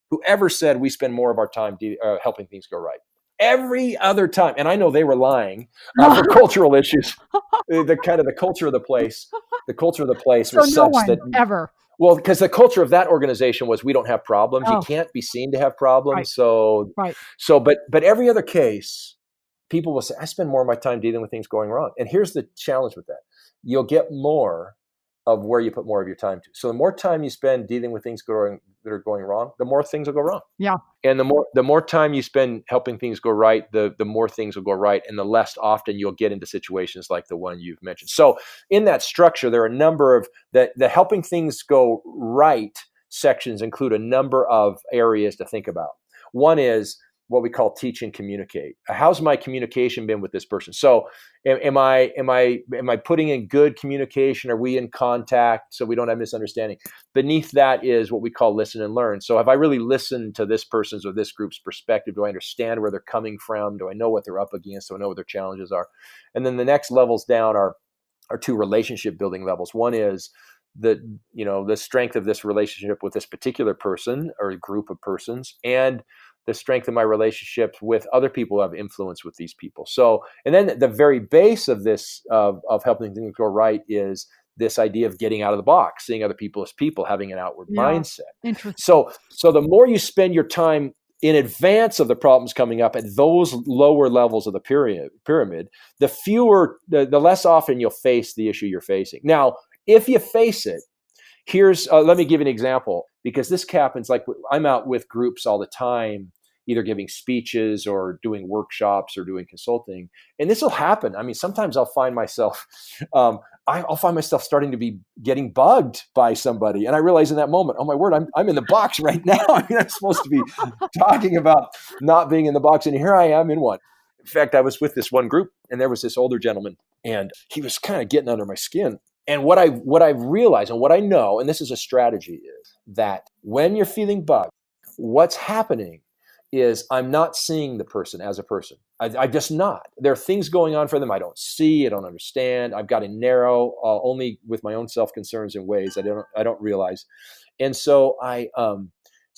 who ever said we spend more of our time helping things go right. Every other time, and I know they were lying for cultural issues. The culture of the place, was So no such one that ever. well, because the culture of that organization was we don't have problems. Oh. You can't be seen to have problems. Right. But every other case, people will say, I spend more of my time dealing with things going wrong. And here's the challenge with that. You'll get more of where you put more of your time to. So the more time you spend dealing with things that are going wrong, the more things will go wrong. Yeah. And the more time you spend helping things go right, the more things will go right, and the less often you'll get into situations like the one you've mentioned. So in that structure, there are a number of the helping things go right sections include a number of areas to think about. One is what we call teach and communicate. How's my communication been with this person? So am I putting in good communication? Are we in contact so we don't have misunderstanding? Beneath that is what we call listen and learn. So have I really listened to this person's or this group's perspective? Do I understand where they're coming from? Do I know what they're up against? Do I know what their challenges are? And then the next levels down are 2 relationship building levels. One is the strength of this relationship with this particular person or group of persons, and the strength of my relationships with other people who have influence with these people. So, and then the very base of this, of helping things go right, is this idea of getting out of the box, seeing other people as people, having an outward mindset. Interesting. So the more you spend your time in advance of the problems coming up at those lower levels of the pyramid, the less often you'll face the issue you're facing. Now, if you face it, here's, let me give you an example, because this happens, like I'm out with groups all the time, either giving speeches or doing workshops or doing consulting. And this will happen. I mean, sometimes I'll find myself, starting to be getting bugged by somebody. And I realize in that moment, oh my word, I'm in the box right now. I mean, I'm supposed to be talking about not being in the box. And here I am in one. In fact, I was with this one group and there was this older gentleman and he was kind of getting under my skin. And what I've realized and what I know, and this is a strategy, is that when you're feeling bugged, what's happening is I'm not seeing the person as a person. I'm just not. There are things going on for them I don't see, I don't understand. I've got to narrow only with my own self-concerns in ways I don't realize. And so I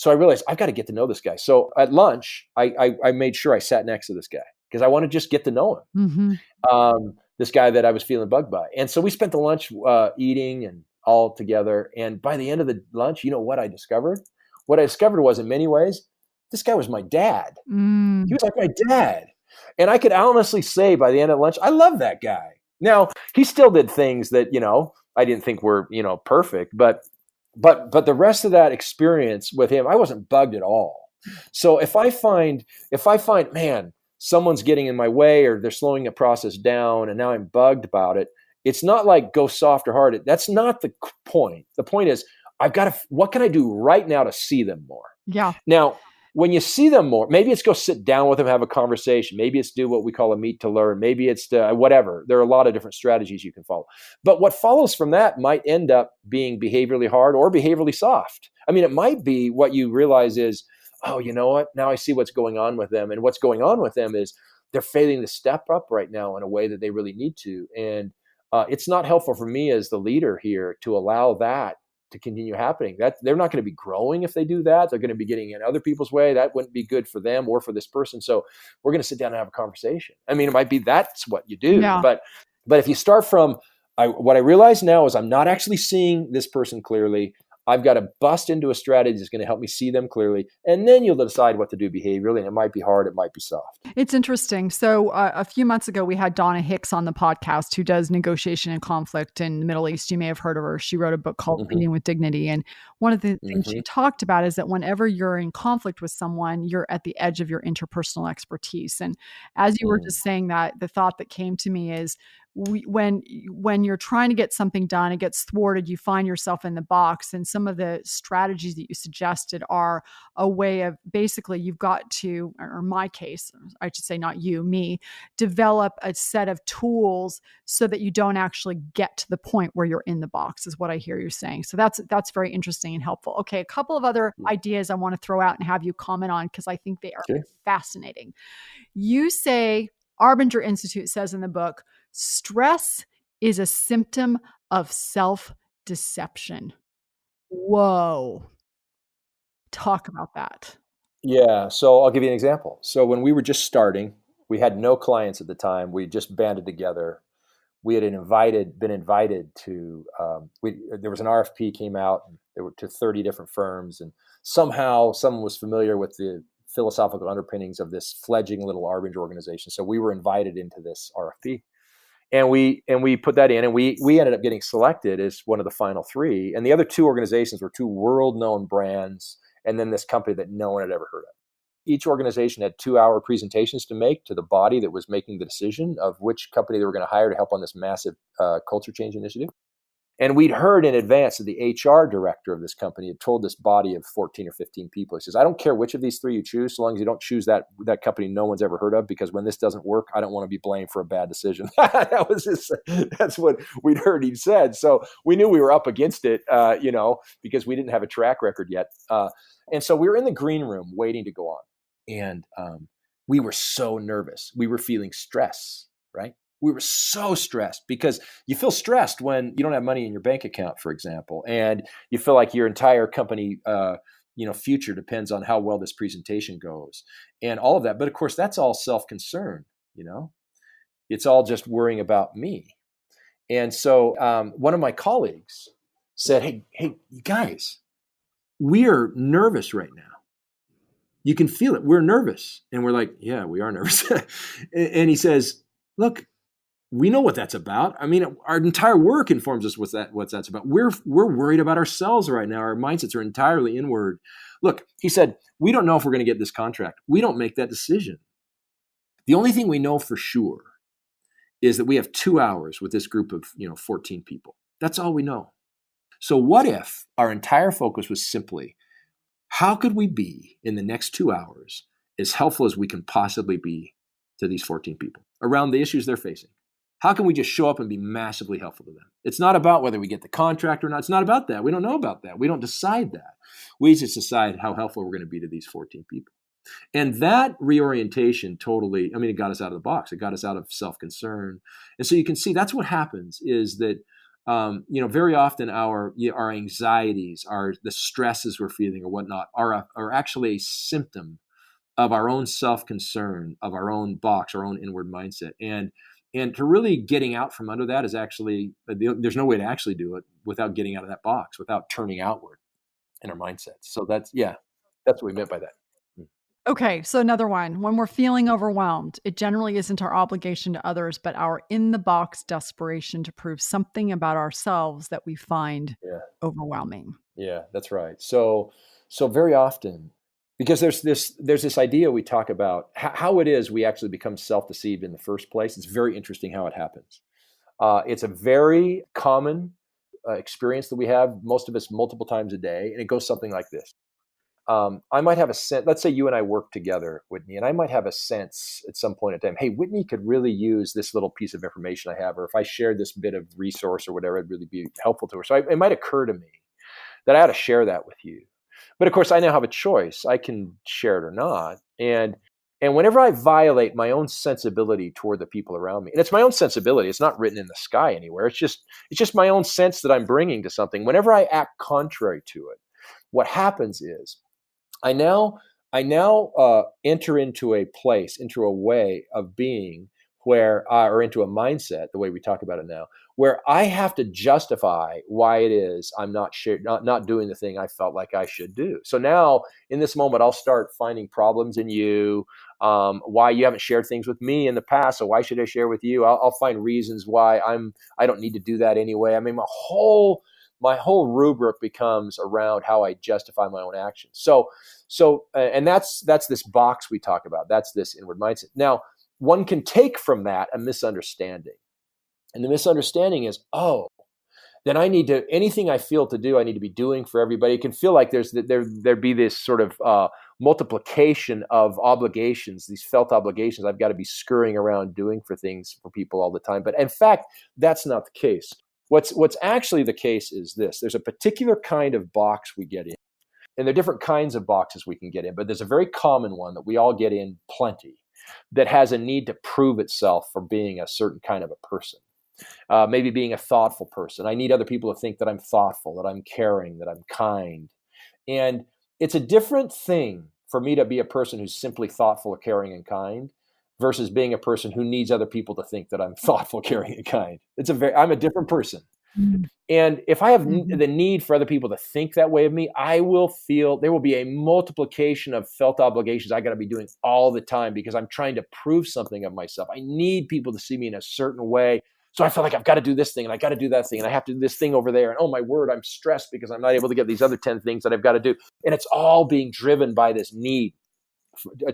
realized I've got to get to know this guy. So at lunch, I made sure I sat next to this guy because I want to just get to know him. Mm-hmm. This guy that I was feeling bugged by. And so we spent the lunch eating and all together. And by the end of the lunch, you know what I discovered? What I discovered was, in many ways, this guy was my dad. He was like my dad. And I could honestly say by the end of lunch, I love that guy. Now, he still did things that, I didn't think were, perfect, but the rest of that experience with him, I wasn't bugged at all. So if I find, man, someone's getting in my way or they're slowing the process down and now I'm bugged about it, it's not like go soft or hard. That's not the point. The point is what can I do right now to see them more? Yeah. Now, when you see them more, maybe it's go sit down with them, have a conversation. Maybe it's do what we call a meet to learn. Maybe it's whatever. There are a lot of different strategies you can follow. But what follows from that might end up being behaviorally hard or behaviorally soft. I mean, it might be what you realize is, oh, you know what? Now I see what's going on with them. And what's going on with them is they're failing to step up right now in a way that they really need to. And it's not helpful for me as the leader here to allow that to continue happening. That they're not going to be growing if they do that. They're going to be getting in other people's way. That wouldn't be good for them or for this person. So we're going to sit down and have a conversation. I mean, it might be that's what you do. Yeah. But if you start from what I realize now is I'm not actually seeing this person clearly. I've got to bust into a strategy that's going to help me see them clearly. And then you'll decide what to do behaviorally. And it might be hard. It might be soft. It's interesting. So a few months ago, we had Donna Hicks on the podcast, who does negotiation and conflict in the Middle East. You may have heard of her. She wrote a book called Leading with Dignity. And one of the things she talked about is that whenever you're in conflict with someone, you're at the edge of your interpersonal expertise. And as you were just saying that, the thought that came to me is when you're trying to get something done, it gets thwarted, you find yourself in the box. And some of the strategies that you suggested are a way of basically you've got to, or in my case, I should say not you, me, develop a set of tools so that you don't actually get to the point where you're in the box, is what I hear you saying. So that's very interesting and helpful. Okay, a couple of other ideas I want to throw out and have you comment on because I think they are fascinating. You say, Arbinger Institute says in the book, stress is a symptom of self-deception. Whoa. Talk about that. Yeah. So I'll give you an example. So when we were just starting, we had no clients at the time. We just banded together. We had been invited to, there was an RFP came out, and there were to 30 different firms. And somehow someone was familiar with the philosophical underpinnings of this fledgling little Arbinger organization. So we were invited into this RFP. And we put that in, and we ended up getting selected as one of the final three. And the other two organizations were two world-known brands, and then this company that no one had ever heard of. Each organization had 2-hour presentations to make to the body that was making the decision of which company they were going to hire to help on this massive culture change initiative. And we'd heard in advance that the HR director of this company had told this body of 14 or 15 people, he says, I don't care which of these three you choose, so long as you don't choose that company no one's ever heard of, because when this doesn't work, I don't want to be blamed for a bad decision. That's what we'd heard he'd said. So we knew we were up against it, because we didn't have a track record yet. And so we were in the green room waiting to go on. And we were so nervous. We were feeling stress, right? We were so stressed because you feel stressed when you don't have money in your bank account, for example, and you feel like your entire company, future depends on how well this presentation goes and all of that. But of course, that's all self-concern, it's all just worrying about me. And so one of my colleagues said, hey, you guys, we are nervous right now. You can feel it. We're nervous. And we're like, yeah, we are nervous. And he says, look, we know what that's about. I mean, our entire work informs us what that's about. We're worried about ourselves right now. Our mindsets are entirely inward. Look, he said, we don't know if we're going to get this contract. We don't make that decision. The only thing we know for sure is that we have 2 hours with this group of 14 people. That's all we know. So what if our entire focus was simply, how could we be in the next 2 hours as helpful as we can possibly be to these 14 people around the issues they're facing? How can we just show up and be massively helpful to them? It's not about whether we get the contract or not. It's not about that. We don't know about that. We don't decide that. We just decide how helpful we're going to be to these 14 people. And that reorientation totally, it got us out of the box. It got us out of self-concern. And so you can see that's what happens is that, very often our anxieties, the stresses we're feeling or whatnot are actually a symptom of our own self-concern, of our own box, our own inward mindset. And to really getting out from under that is actually, there's no way to actually do it without getting out of that box, without turning outward in our mindsets. So that's what we meant by that. Okay, so another one. When we're feeling overwhelmed, it generally isn't our obligation to others, but our in-the-box desperation to prove something about ourselves that we find overwhelming. Yeah, that's right. So very often, because there's this idea we talk about how it is we actually become self-deceived in the first place. It's very interesting how it happens. It's a very common experience that we have, most of us multiple times a day, and it goes something like this. I might have a sense, let's say you and I work together, Whitney, and I might have a sense at some point in time, hey, Whitney could really use this little piece of information I have, or if I shared this bit of resource or whatever, it'd really be helpful to her. So it might occur to me that I ought to share that with you. But of course, I now have a choice. I can share it or not. And whenever I violate my own sensibility toward the people around me, and it's my own sensibility, it's not written in the sky anywhere. It's just my own sense that I'm bringing to something. Whenever I act contrary to it, what happens is I now enter into a place, into a way of being where, or into a mindset, the way we talk about it now, where I have to justify why it is I'm not doing the thing I felt like I should do. So now in this moment, I'll start finding problems in you, why you haven't shared things with me in the past. So why should I share with you? I'll find reasons why I don't need to do that anyway. I mean, my whole rubric becomes around how I justify my own actions. So, and that's this box we talk about. That's this inward mindset. Now, one can take from that a misunderstanding. And the misunderstanding is, oh, then I need to, anything I feel to do, I need to be doing for everybody. It can feel like there'd be this sort of multiplication of obligations, these felt obligations. I've got to be scurrying around doing for things for people all the time. But in fact, that's not the case. What's actually the case is this. There's a particular kind of box we get in. And there are different kinds of boxes we can get in, but there's a very common one that we all get in plenty that has a need to prove itself for being a certain kind of a person. Maybe being a thoughtful person. I need other people to think that I'm thoughtful, that I'm caring, that I'm kind. And it's a different thing for me to be a person who's simply thoughtful, caring, and kind versus being a person who needs other people to think that I'm thoughtful, caring, and kind. I'm a different person. Mm-hmm. And if I have Mm-hmm. the need for other people to think that way of me, I will feel there will be a multiplication of felt obligations I got to be doing all the time because I'm trying to prove something of myself. I need people to see me in a certain way. So I feel like I've got to do this thing and I got to do that thing and I have to do this thing over there. And oh my word, I'm stressed because I'm not able to get these other 10 things that I've got to do. And it's all being driven by this need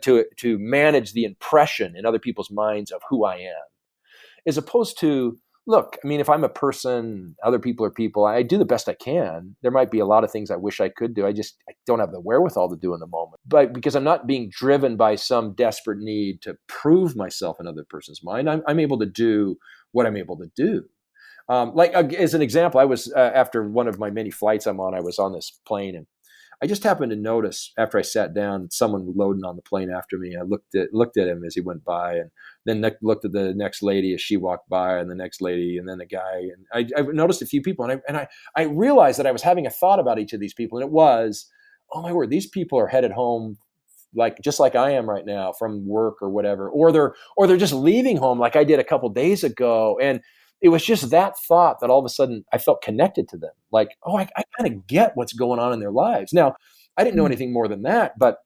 to manage the impression in other people's minds of who I am. As opposed to, look, I mean, if I'm a person, other people are people, I do the best I can. There might be a lot of things I wish I could do. I don't have the wherewithal to do in the moment. But because I'm not being driven by some desperate need to prove myself in another person's mind, I'm able to do what I'm able to do. As an example, I was, after one of my many flights I'm on, I was on this plane and I just happened to notice after I sat down, someone loading on the plane after me. I looked at him as he went by, and then looked at the next lady as she walked by, and the next lady, and then the guy. And I noticed a few people, and I realized that I was having a thought about each of these people, and it was, oh my word, these people are headed home, just like I am right now from work or whatever, or they're just leaving home like I did a couple days ago, and it was just that thought that all of a sudden I felt connected to them. Like, oh, I kind of get what's going on in their lives. Now, I didn't know anything more than that, but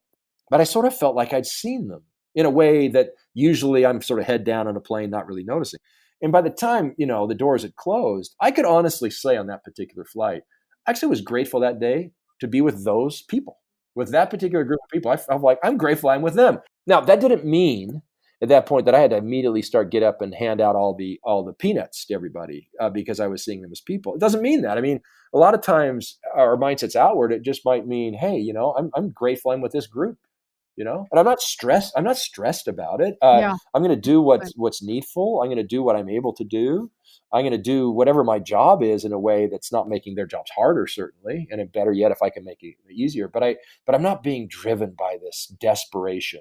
I sort of felt like I'd seen them in a way that usually I'm sort of head down on a plane, not really noticing. And by the time, the doors had closed, I could honestly say on that particular flight, I actually was grateful that day to be with those people, with that particular group of people. I felt like I'm grateful I'm with them. Now, that didn't mean at that point that I had to immediately get up and hand out all the peanuts to everybody because I was seeing them as people. It doesn't mean that. I mean, a lot of times our mindset's outward. It just might mean, hey, I'm grateful I'm with this group, and I'm not stressed. I'm not stressed about it. Yeah. I'm going to do what's needful. I'm going to do what I'm able to do. I'm going to do whatever my job is in a way that's not making their jobs harder, certainly, and better yet, if I can make it easier. But I'm not being driven by this desperation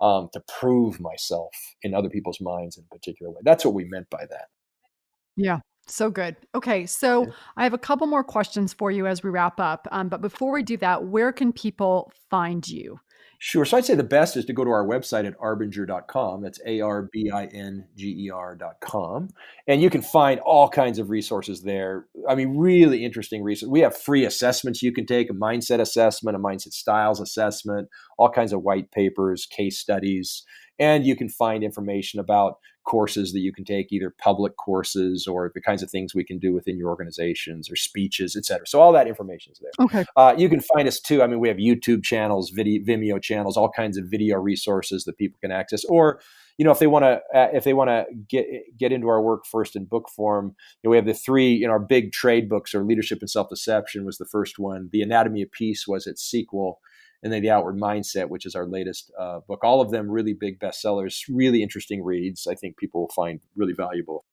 to prove myself in other people's minds in a particular way. That's what we meant by that. Yeah. So good. Okay. So Yeah. I have a couple more questions for you as we wrap up. But before we do that, where can people find you? Sure. So I'd say the best is to go to our website at arbinger.com. That's ARBINGER.com. And you can find all kinds of resources there. I mean, really interesting resources. We have free assessments you can take, a mindset assessment, a mindset styles assessment, all kinds of white papers, case studies. And you can find information about courses that you can take, either public courses or the kinds of things we can do within your organizations or speeches, et cetera. So all that information is there. Okay. You can find us too. I mean, we have YouTube channels, Vimeo channels, all kinds of video resources that people can access. Or, if they want to get into our work first in book form, we have the three, our big trade books are Leadership and Self-Deception was the first one. The Anatomy of Peace was its sequel. And then The Outward Mindset, which is our latest book. All of them really big bestsellers, really interesting reads. I think people will find really valuable.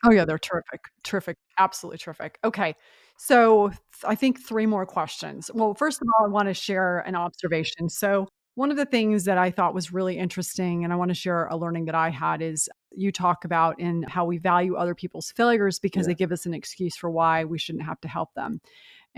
Oh, yeah, they're terrific. Terrific. Absolutely terrific. Okay. So I think 3 more questions. Well, first of all, I want to share an observation. So one of the things that I thought was really interesting, and I want to share a learning that I had, is you talk about in how we value other people's failures because they give us an excuse for why we shouldn't have to help them.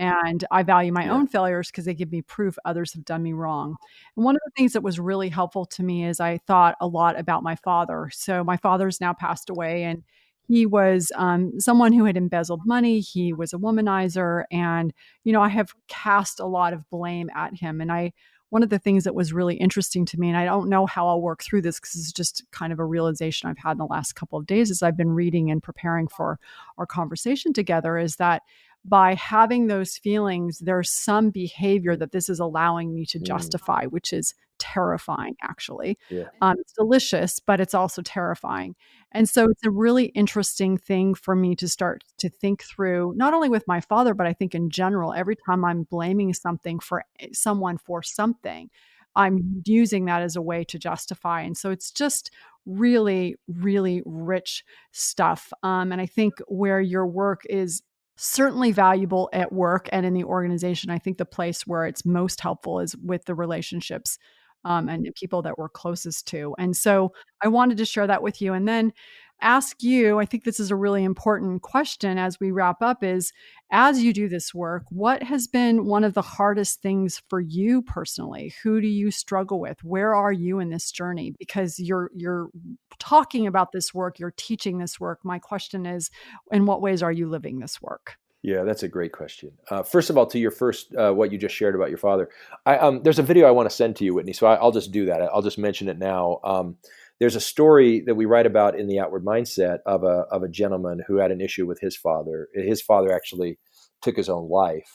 And I value my own failures because they give me proof others have done me wrong. And one of the things that was really helpful to me is I thought a lot about my father. So my father's now passed away, and he was someone who had embezzled money. He was a womanizer. And, I have cast a lot of blame at him. And one of the things that was really interesting to me, and I don't know how I'll work through this because it's just kind of a realization I've had in the last couple of days as I've been reading and preparing for our conversation together, is that by having those feelings, there's some behavior that this is allowing me to Mm, justify, which is terrifying, actually. yeah. It's delicious, but it's also terrifying. And so it's a really interesting thing for me to start to think through, not only with my father, but I think in general, every time I'm blaming something for someone for something, I'm using that as a way to justify. And so it's just really, really rich stuff. And I think where your work is certainly valuable at work and in the organization, I think the place where it's most helpful is with the relationships and the people that we're closest to. And so I wanted to share that with you. And then ask you, I think this is a really important question as we wrap up is, as you do this work, what has been one of the hardest things for you personally? Who do you struggle with? Where are you in this journey? Because you're talking about this work, you're teaching this work. My question is, in what ways are you living this work? Yeah, that's a great question. First of all, to your first, what you just shared about your father, there's a video I want to send to you, Whitney. So I'll just do that. I'll just mention it now. There's a story that we write about in the Outward Mindset of a gentleman who had an issue with his father. His father actually took his own life,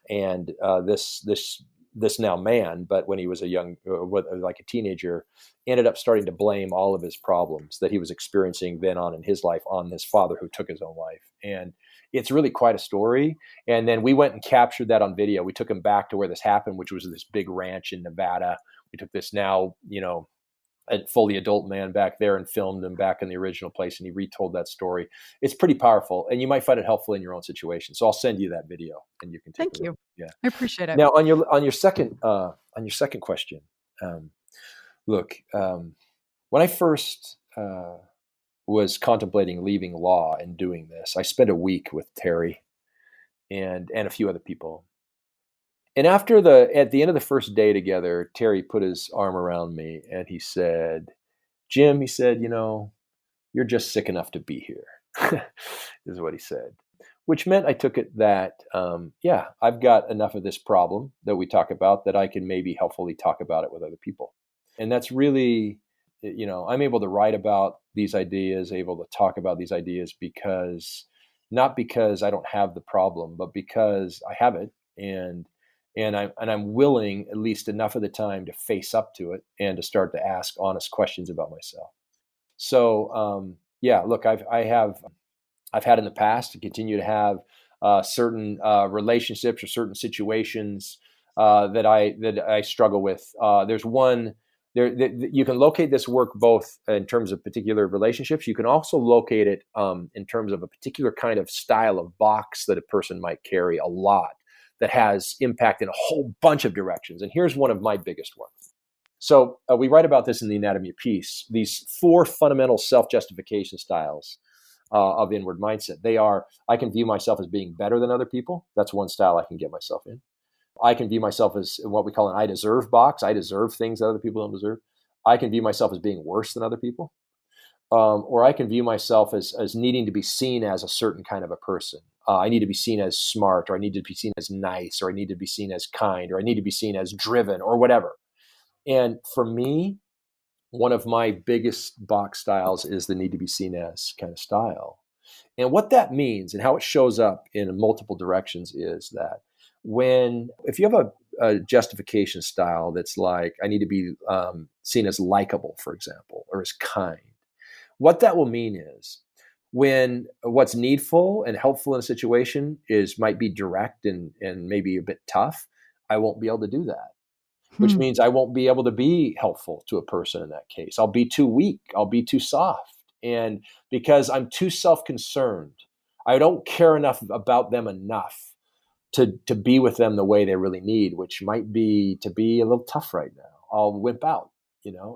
and this now man, but when he was a young, like a teenager, ended up starting to blame all of his problems that he was experiencing then on in his life on this father who took his own life. And it's really quite a story. And then we went and captured that on video. We took him back to where this happened, which was this big ranch in Nevada. We took this now, a fully adult man back there and filmed him back in the original place. And he retold that story. It's pretty powerful, and you might find it helpful in your own situation. So I'll send you that video and you can take Thank a look. you. Yeah. I appreciate it. Now on your second question, look, when I first was contemplating leaving law and doing this, I spent a week with Terry and a few other people. And at the end of the first day together, Terry put his arm around me and he said, "Jim," he said, "you're just sick enough to be here," is what he said. Which meant I took it that, I've got enough of this problem that we talk about that I can maybe helpfully talk about it with other people. And that's really, I'm able to write about these ideas, able to talk about these ideas not because I don't have the problem, but because I have it. And I'm willing, at least enough of the time, to face up to it and to start to ask honest questions about myself. So, look, I've had in the past and continue to have certain relationships or certain situations that I struggle with. There's one there you can locate this work both in terms of particular relationships. You can also locate it in terms of a particular kind of style of box that a person might carry a lot that has impact in a whole bunch of directions. And here's one of my biggest ones. So we write about this in the Anatomy of Peace, these 4 fundamental self-justification styles of inward mindset. They are, I can view myself as being better than other people. That's one style I can get myself in. I can view myself as what we call an I deserve box. I deserve things that other people don't deserve. I can view myself as being worse than other people. Or I can view myself as needing to be seen as a certain kind of a person. I need to be seen as smart, or I need to be seen as nice, or I need to be seen as kind, or I need to be seen as driven, or whatever. And for me, one of my biggest box styles is the need to be seen as kind of style. And what that means and how it shows up in multiple directions is that if you have a justification style that's like, I need to be seen as likable, for example, or as kind, what that will mean is when what's needful and helpful in a situation might be direct and maybe a bit tough, I won't be able to do that. Which means I won't be able to be helpful to a person in that case. I'll be too weak. I'll be too soft. And because I'm too self-concerned, I don't care enough about them enough to be with them the way they really need, which might be to be a little tough right now. I'll wimp out,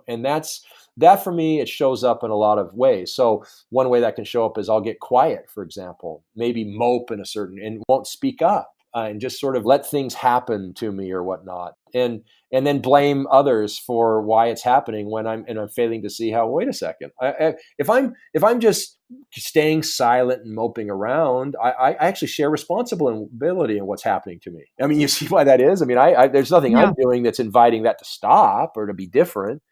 and that for me, it shows up in a lot of ways. So one way that can show up is I'll get quiet, for example, maybe mope and won't speak up. And just sort of let things happen to me or whatnot, and then blame others for why it's happening when I'm failing to see how. Wait a second, if I'm just staying silent and moping around, I actually share responsibility in what's happening to me. I mean, you see why that is. I mean, there's nothing I'm doing that's inviting that to stop or to be different.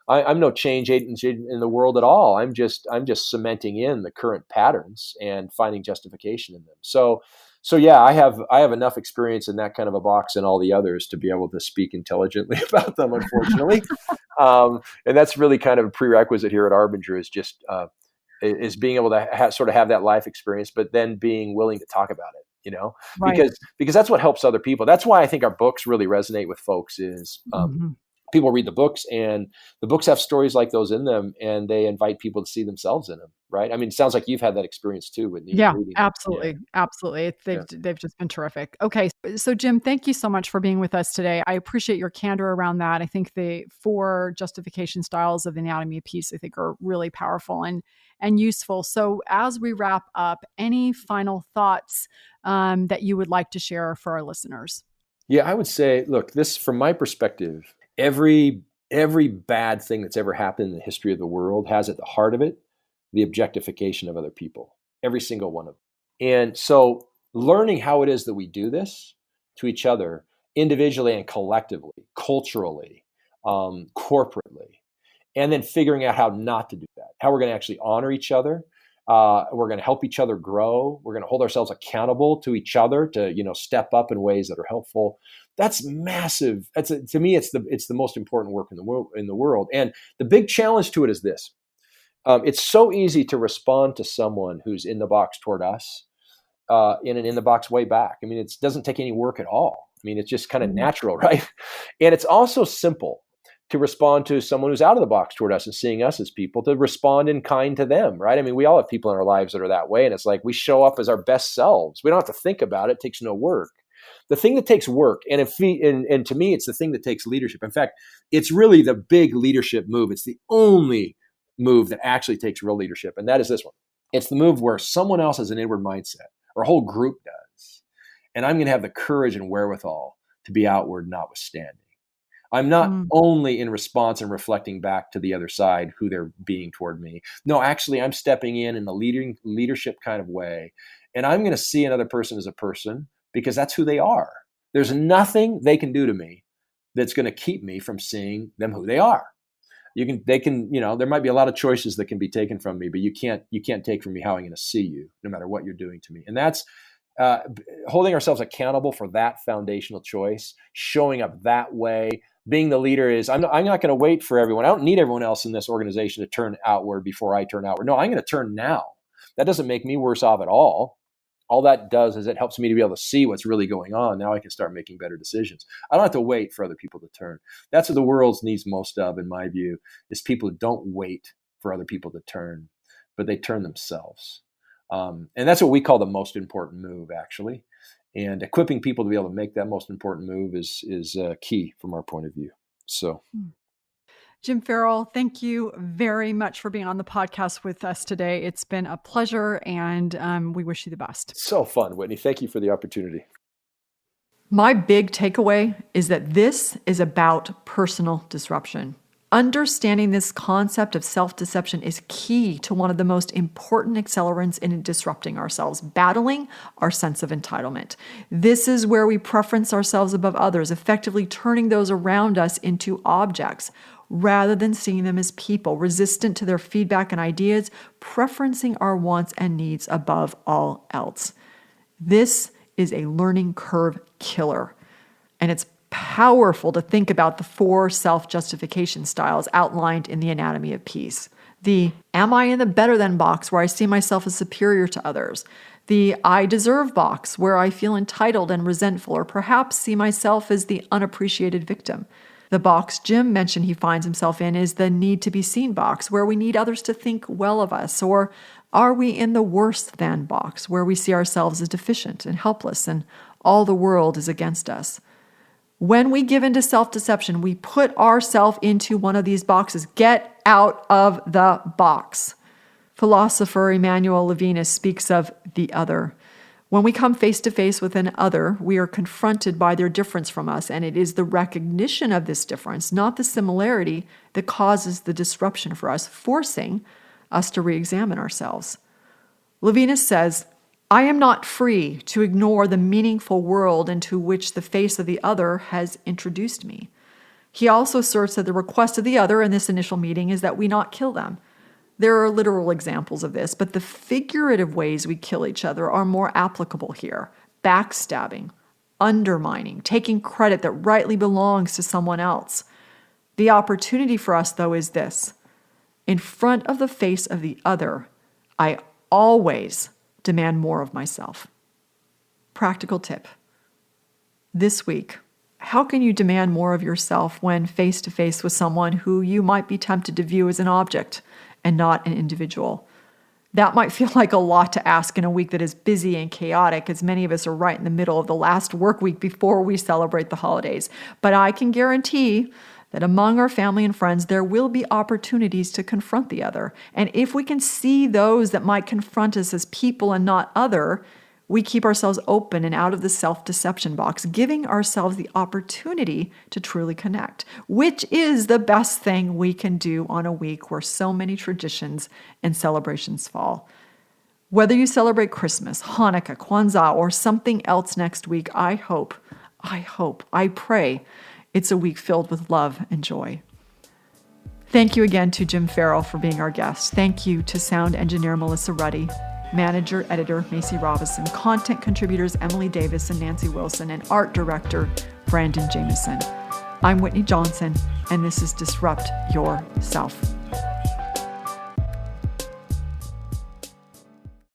I'm no change agent in the world at all. I'm just cementing in the current patterns and finding justification in them. So yeah, I have enough experience in that kind of a box and all the others to be able to speak intelligently about them, unfortunately. And that's really kind of a prerequisite here at Arbinger, is just is being able to sort of have that life experience, but then being willing to talk about it, Right. because that's what helps other people. That's why I think our books really resonate with folks is, people read the books, and the books have stories like those in them, and they invite people to see themselves in them. Right. I mean, it sounds like you've had that experience too, Whitney, Yeah, reading them. absolutely. Absolutely. Yeah. They've just been terrific. Okay. So Jim, thank you so much for being with us today. I appreciate your candor around that. I think the 4 justification styles of the anatomy of peace, I think, are really powerful and useful. So as we wrap up, any final thoughts that you would like to share for our listeners? Yeah, I would say, look, this, from my perspective, every bad thing that's ever happened in the history of the world has at the heart of it the objectification of other people, every single one of them. And so learning how it is that we do this to each other individually and collectively, culturally, corporately, and then figuring out how not to do that, how we're going to actually honor each other. We're going to help each other grow. We're going to hold ourselves accountable to each other to, step up in ways that are helpful. That's massive. To me, it's the most important work in the world. And the big challenge to it is this. It's so easy to respond to someone who's in the box toward us in an in the box way back. I mean, it doesn't take any work at all. I mean, it's just kind of natural, right? And it's also simple to respond to someone who's out of the box toward us and seeing us as people, to respond in kind to them, right? I mean, we all have people in our lives that are that way. And it's like we show up as our best selves. We don't have to think about it. It takes no work. The thing that takes work, and to me, it's the thing that takes leadership. In fact, it's really the big leadership move. It's the only move that actually takes real leadership. And that is this one. It's the move where someone else has an inward mindset, or a whole group does. And I'm going to have the courage and wherewithal to be outward notwithstanding. I'm not only in response and reflecting back to the other side who they're being toward me. No, actually, I'm stepping in a leadership kind of way. And I'm going to see another person as a person because that's who they are. There's nothing they can do to me that's going to keep me from seeing them who they are. There might be a lot of choices that can be taken from me, but you can't take from me how I'm going to see you, no matter what you're doing to me. And that's holding ourselves accountable for that foundational choice, showing up that way. Being the leader is, I'm not going to wait for everyone. I don't need everyone else in this organization to turn outward before I turn outward. No, I'm going to turn now. That doesn't make me worse off at all. All that does is it helps me to be able to see what's really going on. Now I can start making better decisions. I don't have to wait for other people to turn. That's what the world needs most of, in my view, is people who don't wait for other people to turn, but they turn themselves. And that's what we call the most important move, actually. And equipping people to be able to make that most important move is key from our point of view. So, Jim Ferrell, thank you very much for being on the podcast with us today. It's been a pleasure, and we wish you the best. So fun, Whitney. Thank you for the opportunity. My big takeaway is that this is about personal disruption. Understanding this concept of self-deception is key to one of the most important accelerants in disrupting ourselves, battling our sense of entitlement. This is where we preference ourselves above others, effectively turning those around us into objects rather than seeing them as people, resistant to their feedback and ideas, preferencing our wants and needs above all else. This is a learning curve killer, and it's powerful to think about the 4 self-justification styles outlined in the Anatomy of Peace. The am I in the better than box, where I see myself as superior to others. The I deserve box, where I feel entitled and resentful, or perhaps see myself as the unappreciated victim. The box Jim mentioned he finds himself in is the need to be seen box, where we need others to think well of us. Or are we in the worse than box, where we see ourselves as deficient and helpless and all the world is against us? When we give into self-deception, we put ourselves into one of these boxes. Get out of the box. Philosopher Emmanuel Levinas speaks of the other. When we come face to face with an other, we are confronted by their difference from us, and it is the recognition of this difference, not the similarity, that causes the disruption for us, forcing us to re-examine ourselves. Levinas says, I am not free to ignore the meaningful world into which the face of the other has introduced me. He also asserts that the request of the other in this initial meeting is that we not kill them. There are literal examples of this, but the figurative ways we kill each other are more applicable here. Backstabbing, undermining, taking credit that rightly belongs to someone else. The opportunity for us, though, is this. In front of the face of the other, I always demand more of myself. Practical tip. This week, how can you demand more of yourself when face to face with someone who you might be tempted to view as an object and not an individual? That might feel like a lot to ask in a week that is busy and chaotic, as many of us are right in the middle of the last work week before we celebrate the holidays. But I can guarantee that among our family and friends, there will be opportunities to confront the other. And if we can see those that might confront us as people and not other, we keep ourselves open and out of the self-deception box, giving ourselves the opportunity to truly connect, which is the best thing we can do on a week where so many traditions and celebrations fall. Whether you celebrate Christmas, Hanukkah, Kwanzaa, or something else next week, I pray it's a week filled with love and joy. Thank you again to Jim Ferrell for being our guest. Thank you to sound engineer Melissa Ruddy, manager, editor Macy Robison, content contributors Emily Davis and Nancy Wilson, and art director Brandon Jameson. I'm Whitney Johnson, and this is Disrupt Yourself.